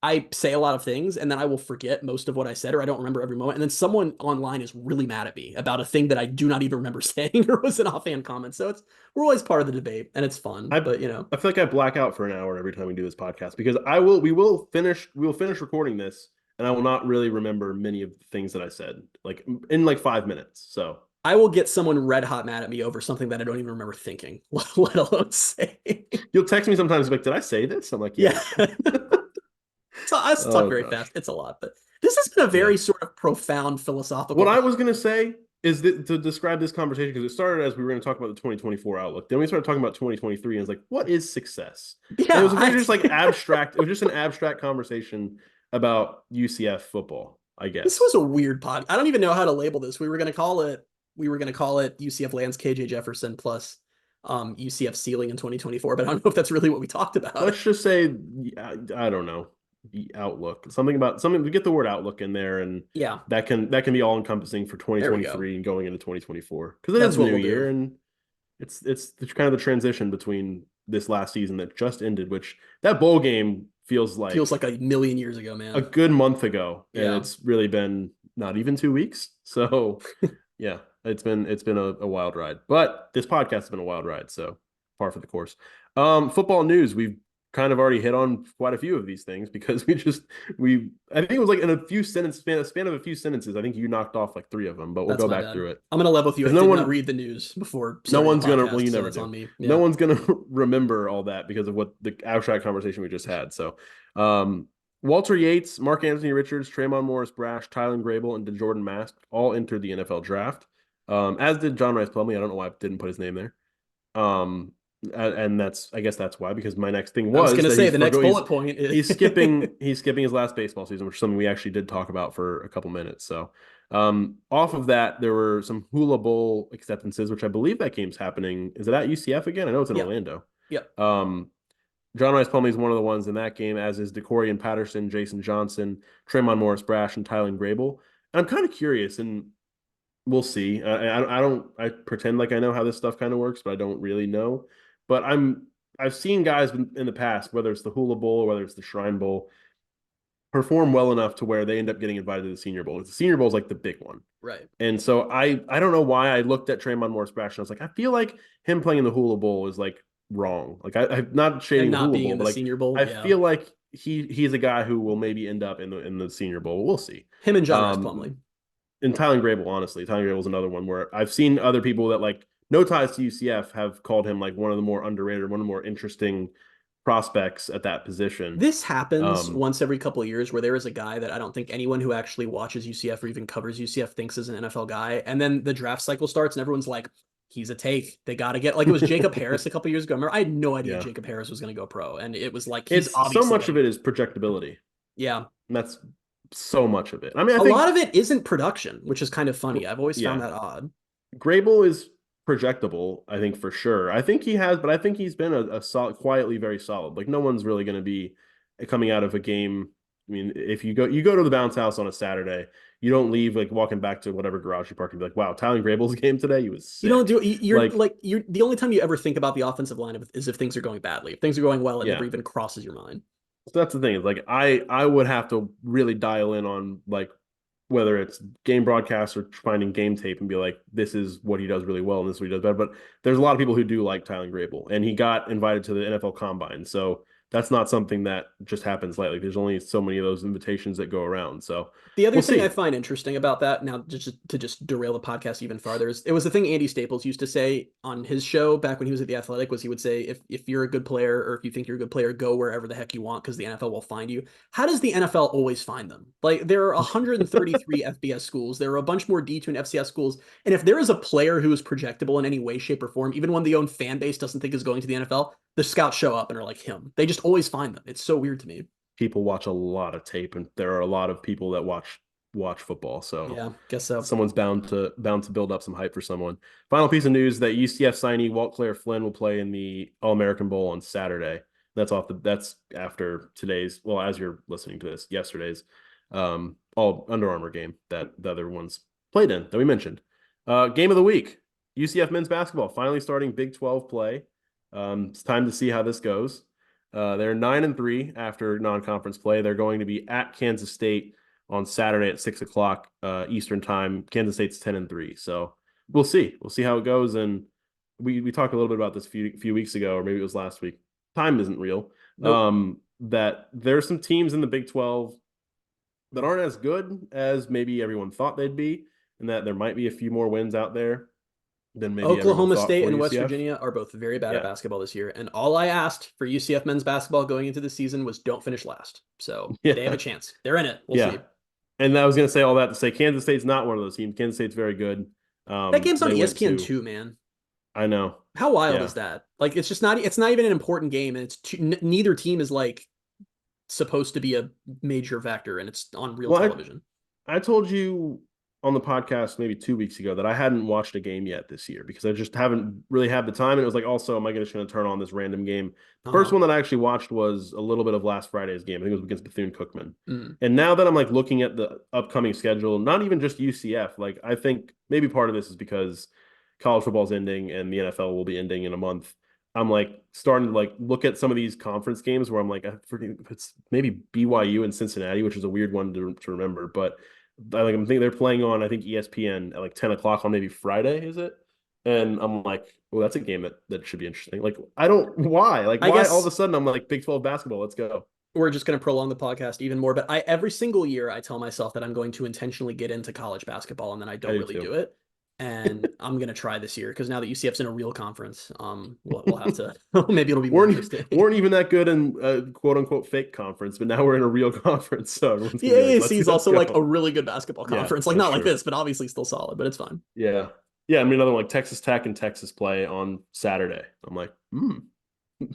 I say a lot of things and then I will forget most of what I said or I don't remember every moment. And then someone online is really mad at me about a thing that I do not even remember saying or was an offhand comment. So we're always part of the debate and it's fun. But I feel like I black out for an hour every time we do this podcast because we will finish recording this and I will not really remember many of the things that I said like in like 5 minutes. So I will get someone red hot mad at me over something that I don't even remember thinking, let alone say. you'll text me sometimes like, did I say this? I'm like, yeah. Yeah. So I talk Oh very gosh. fast. It's a lot, but this has been a Yeah. very sort of profound philosophical. What I was gonna say is that to describe this conversation, because it started as we were going to talk about the 2024 outlook. Then we started talking about 2023, and it's like, what is success? Yeah, and it was very just like abstract. It was just an abstract conversation about UCF football, I guess. This was a weird pod. I don't even know how to label this. We were going to call it UCF lands KJ Jefferson plus UCF ceiling in 2024, but I don't know if that's really what we talked about. Let's just say, I don't know, the outlook. Something we get the word outlook in there, and yeah, that can be all encompassing for 2023 and going into 2024 because it is a new year and it's kind of the transition between this last season that just ended, which that bowl game feels like a million years ago, man. A good month ago, and Yeah. it's really been not even 2 weeks. So yeah, it's been a wild ride. But this podcast has been a wild ride, so par for the course. Football news, we've kind of already hit on quite a few of these things because I think it was like in a span of a few sentences. I think you knocked off like 3 of them, but we'll go back through it. I'm gonna level with you. I did not read the news before. No one's gonna. Podcast, Well, you never so do. on me. Yeah. No one's gonna remember all that because of what the abstract conversation we just had. So, Walter Yates, Mark Anthony Richards, Tremont Morris Brash, Tylen Grable, and DeJordan Mask all entered the NFL draft. As did John Rice Plumlee. I don't know why I didn't put his name there. And I guess that's why, because my next thing was I was going to say the next bullet point is he's skipping his last baseball season, which is something we actually did talk about for a couple minutes. So off of that, there were some Hula Bowl acceptances, which I believe that game's happening. Is it at UCF again? I know it's in Orlando. Yep. John Rice Plumlee is one of the ones in that game, as is DeCorian Patterson, Jason Johnson, Tremont Morris Brash, and Tylen Grable. And I'm kind of curious, and we'll see. I pretend like I know how this stuff kind of works, but I don't really know. But I've seen guys in the past, whether it's the Hula Bowl or whether it's the Shrine Bowl, perform well enough to where they end up getting invited to the Senior Bowl. The Senior Bowl is like the big one. Right. And so I don't know why I looked at Tremont Morris Brash and I was like, I feel like him playing in the Hula Bowl is like wrong. Like I'm not shading the Hula Bowl, but like Senior Bowl. I feel like he's a guy who will maybe end up in the Senior Bowl. We'll see. Him and John Rice Plumlee. And Tylen Grable, honestly, Tylen Grable is another one where I've seen other people that like no ties to UCF have called him like one of the more underrated, one of the more interesting prospects at that position. This happens once every couple of years where there is a guy that I don't think anyone who actually watches UCF or even covers UCF thinks is an NFL guy. And then the draft cycle starts and everyone's like, he's a take. They got to get, like, it was Jacob Harris a couple of years ago. Remember, I had no idea Jacob Harris was going to go pro. And it was like, it's so much of it is projectability. Yeah. And that's so much of it. I mean, a lot of it isn't production, which is kind of funny. I've always found that odd. Grable is projectable, I think, for sure. I think he has, but I think he's been a solid, quietly very solid. Like no one's really going to be coming out of a game. I mean, if you go to the bounce house on a Saturday, you don't leave like walking back to whatever garage you park and be like, wow, Tylen Grable's game today, he was sick. You don't do you're the only time you ever think about the offensive line is if things are going badly. If things are going well, it never even crosses your mind. So that's the thing. Like I would have to really dial in on like whether it's game broadcasts or finding game tape and be like, this is what he does really well and this is what he does better. But there's a lot of people who do like Tylen Grable, and he got invited to the NFL Combine. So that's not something that just happens lightly. There's only so many of those invitations that go around. So the other thing I find interesting about that, now just to derail the podcast even farther, is it was the thing Andy Staples used to say on his show back when he was at The Athletic, was he would say, if you're a good player or if you think you're a good player, go wherever the heck you want because the NFL will find you. How does the NFL always find them? Like there are 133 FBS schools. There are a bunch more D2 and FCS schools. And if there is a player who is projectable in any way, shape, or form, even one the own fan base doesn't think is going to the NFL, the scouts show up and are like him. They just always find them. It's so weird to me. People watch a lot of tape, and there are a lot of people that watch football. So yeah, guess so. Someone's bound to build up some hype for someone. Final piece of news that UCF signee Walt Claire Flynn will play in the All-American Bowl on Saturday. That's after today's, well, as you're listening to this, yesterday's all Under Armour game that the other ones played in that we mentioned. Game of the week. UCF men's basketball finally starting Big 12 play. It's time to see how this goes. They're 9-3 after non-conference play. They're going to be at Kansas State on Saturday at 6 o'clock Eastern time. Kansas State's 10-3. So we'll see. We'll see how it goes. And we talked a little bit about this a few weeks ago, or maybe it was last week. Time isn't real. Nope. That there's some teams in the Big 12 that aren't as good as maybe everyone thought they'd be, and that there might be a few more wins out there than maybe Oklahoma thought State for and West UCF. Virginia are both very bad at basketball this year. And all I asked for UCF men's basketball going into the season was don't finish last. So they have a chance. They're in it. We'll see. And I was going to say all that to say Kansas State's not one of those teams. Kansas State's very good. That game's on ESPN too, man. I know. How wild is that? Like, it's not even an important game. And it's neither team is like supposed to be a major factor, and it's on real television. I told you on the podcast maybe 2 weeks ago that I hadn't watched a game yet this year because I just haven't really had the time. And it was like, also, am I just going to turn on this random game? The first one that I actually watched was a little bit of last Friday's game. I think it was against Bethune-Cookman. And now that I'm like looking at the upcoming schedule, not even just UCF, like I think maybe part of this is because college football's ending and the NFL will be ending in a month. I'm like starting to like look at some of these conference games where I'm like, I forget, it's maybe BYU and Cincinnati, which is a weird one to remember, but I'm thinking they're playing on, I think, ESPN at like 10 o'clock on maybe Friday, is it? And I'm like, well, that's a game that should be interesting. Like, why? Like, why all of a sudden I'm like, Big 12 basketball, let's go. We're just going to prolong the podcast even more. But every single year I tell myself that I'm going to intentionally get into college basketball, and then I don't really do it. And I'm going to try this year because now that UCF's in a real conference, we'll have to, maybe it'll be more interesting. Weren't even that good in quote unquote fake conference, but now we're in a real conference. So everyone's the AAC is also like a really good basketball conference. Like not like this, but obviously still solid, but it's fine. Yeah. Yeah. I mean, another one like Texas Tech and Texas play on Saturday. I'm like,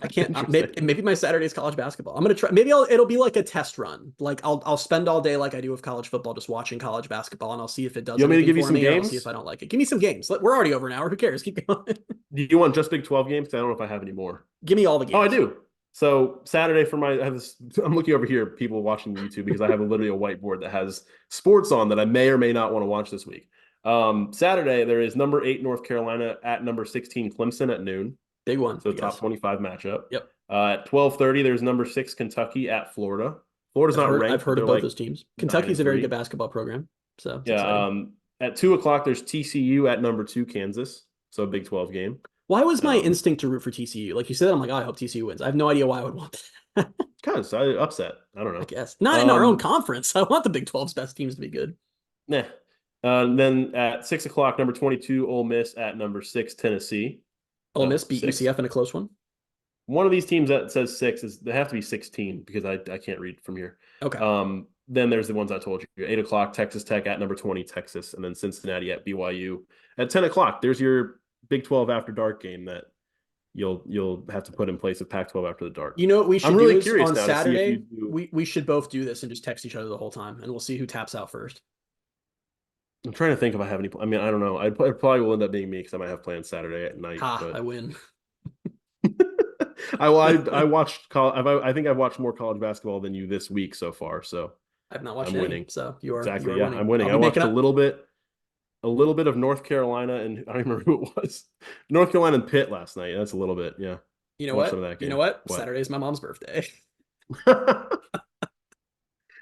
I can't. Maybe my Saturday is college basketball. I'm gonna try. Maybe it'll be like a test run. Like I'll spend all day like I do with college football, just watching college basketball, and I'll see if it does. You want me to give you some games? I'll see if I don't like it. Give me some games. We're already over an hour. Who cares? Keep going. Do you want just Big 12 games? I don't know if I have any more. Give me all the games. Oh, I do. So Saturday I have this. I'm looking over here, people watching YouTube, because I have literally a whiteboard that has sports on that I may or may not want to watch this week. Saturday there is number 8 North Carolina at number 16 Clemson at noon. Big one. So top 25 matchup. Yep. At 12:30, there's number 6 Kentucky at Florida. Florida's not ranked. I've heard of both those teams. Kentucky's a very good basketball program. So yeah. At 2 o'clock, there's TCU at number 2 Kansas. So a Big 12 game. Why was my instinct to root for TCU? Like you said, I'm like, oh, I hope TCU wins. I have no idea why I would want that. Because I upset. I don't know. I guess not in our own conference. I want the Big 12's best teams to be good. Nah. Then at 6 o'clock, number 22 Ole Miss at number 6 Tennessee. Ole Miss beat UCF in a close one. One of these teams that says 6 they have to be 16 because I can't read from here. Okay. Then there's the ones I told you. 8 o'clock, Texas Tech at number 20 Texas, and then Cincinnati at BYU. At 10 o'clock, there's your Big 12 after dark game that you'll have to put in place of Pac-12 after the dark. You know what we should really do is on Saturday, we should both do this and just text each other the whole time, and we'll see who taps out first. I'm trying to think if I have any. I mean, I don't know. It probably will end up being me because I might have plans Saturday at night. I win. I watched. I think I've watched more college basketball than you this week so far. So I've not watched. I'm winning. So you are exactly. You are winning. I'm winning. I watched a little bit of North Carolina, and I don't remember who it was. North Carolina and Pitt last night. That's a little bit. Yeah. You know what? You know what? Saturday's my mom's birthday. I'm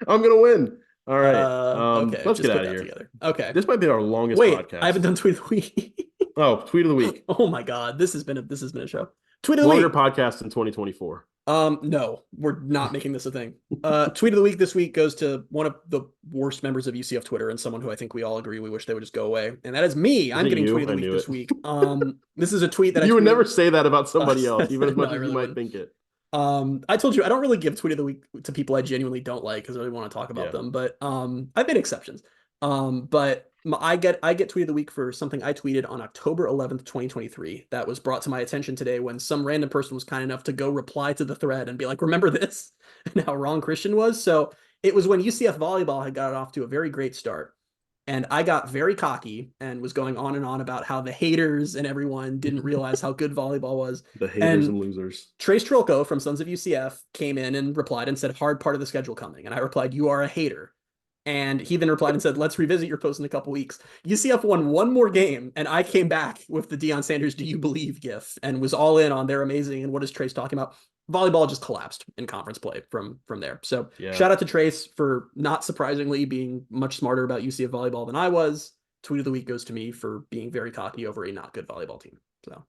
gonna win. All right. Okay. Let's get out of here. Together. Okay. This might be our longest podcast. I haven't done tweet of the week. Oh, tweet of the week. Oh my god, this has been a show. Tweet of the Longer week. podcast in 2024. No, we're not making this a thing. Tweet of the week this week goes to one of the worst members of UCF Twitter and someone who I think we all agree we wish they would just go away, and that is me. I'm getting tweet of the week this week. This is a tweet that you would never say that about somebody else, even as much as you might think it. I told you I don't really give tweet of the week to people I genuinely don't like because I really want to talk about them, but I've made exceptions. But I get tweet of the week for something I tweeted on October 11th, 2023. That was brought to my attention today when some random person was kind enough to go reply to the thread and be like, remember this? And how wrong Christian was. So it was when UCF volleyball had got off to a very great start. And I got very cocky and was going on and on about how the haters and everyone didn't realize how good volleyball was. The haters and losers. Trace Trilko from Sons of UCF came in and replied and said, hard part of the schedule coming. And I replied, you are a hater. And he then replied and said, let's revisit your post in a couple weeks. UCF won one more game, and I came back with the Deion Sanders "Do You Believe" gif and was all in on they're amazing and what is Trace talking about. Volleyball just collapsed in conference play from there. So shout out to Trace for not surprisingly being much smarter about UCF volleyball than I was. Tweet of the week goes to me for being very cocky over a not good volleyball team. So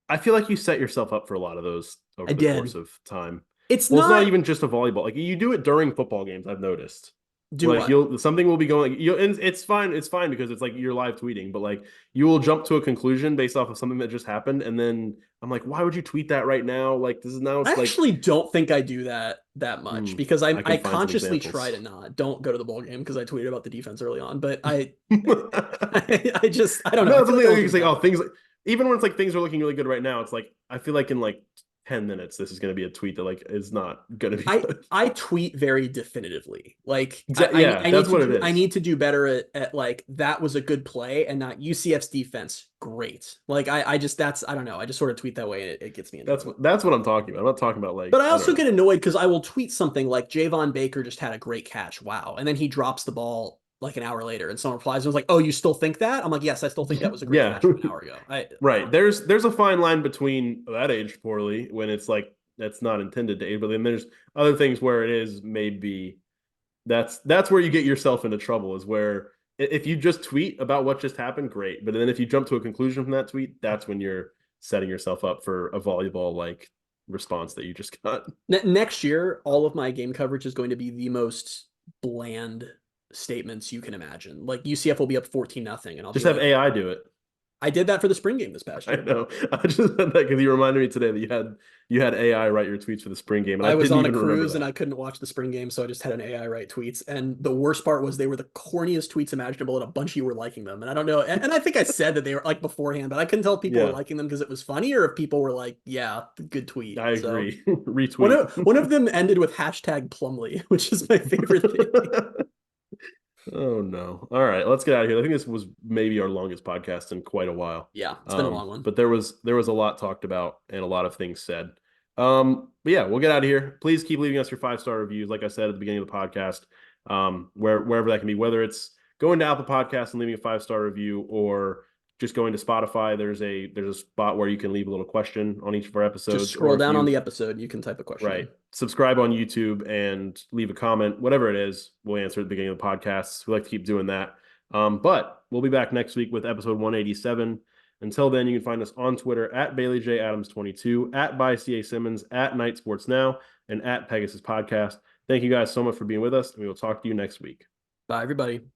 I feel like you set yourself up for a lot of those over the course of time. It's not even just a volleyball. Like you do it during football games, I've noticed. Something will be going and it's fine because it's like you're live tweeting, but like you will jump to a conclusion based off of something that just happened, and then I'm like, why would you tweet that right now? Like this is now I actually don't think I do that much because I consciously try to don't go to the ball game because I tweeted about the defense early on, but I don't know. No, something like you can say, things like, even when it's like things are looking really good right now, it's like I feel like in like 10 minutes this is going to be a tweet that like is not going to be good. I tweet very definitively. Like I need to do better at like that was a good play and not UCF's defense great. Like I don't know. I just sort of tweet that way and it gets me into that's what I'm talking about. I'm not talking about like. But I also get annoyed because I will tweet something like Javon Baker just had a great catch. Wow. And then he drops the ball like an hour later and someone replies and was like, oh, you still think that? I'm like, yes, I still think that was a great catch an hour ago. Right. There's a fine line between that aged poorly when it's like that's not intended to age, but then there's other things where it is maybe that's where you get yourself into trouble, is where if you just tweet about what just happened, great. But then if you jump to a conclusion from that tweet, that's when you're setting yourself up for a volleyball like response that you just got. Next year, all of my game coverage is going to be the most bland statements you can imagine. Like UCF will be up 14-0 and I'll just have AI do it. I did that for the spring game this past year. I know. I just said that because you reminded me today that you had AI write your tweets for the spring game. And I was on a cruise and I couldn't watch the spring game, so I just had an AI write tweets. And the worst part was they were the corniest tweets imaginable, and a bunch of you were liking them. And I don't know. And I think I said that they were like beforehand, but I couldn't tell if people were liking them because it was funny or if people were like, yeah, good tweet. I agree. Retweet. One of them ended with #Plumlee, which is my favorite thing. Oh no. All right, let's get out of here. I think this was maybe our longest podcast in quite a while. Yeah, it's been a long one. But there was a lot talked about and a lot of things said. But yeah, we'll get out of here. Please keep leaving us your 5-star reviews, like I said at the beginning of the podcast. Wherever that can be, whether it's going to Apple Podcasts and leaving a 5-star review or just going to Spotify. There's a spot where you can leave a little question on each of our episodes. Just scroll down on the episode. You can type a question. Right. Subscribe on YouTube and leave a comment. Whatever it is, we'll answer at the beginning of the podcast. We like to keep doing that. But we'll be back next week with episode 187. Until then, you can find us on Twitter at BaileyJAdams22, at @ByCASimmons, at Night Sports Now, and at Pegasus Podcast. Thank you guys so much for being with us, and we will talk to you next week. Bye, everybody.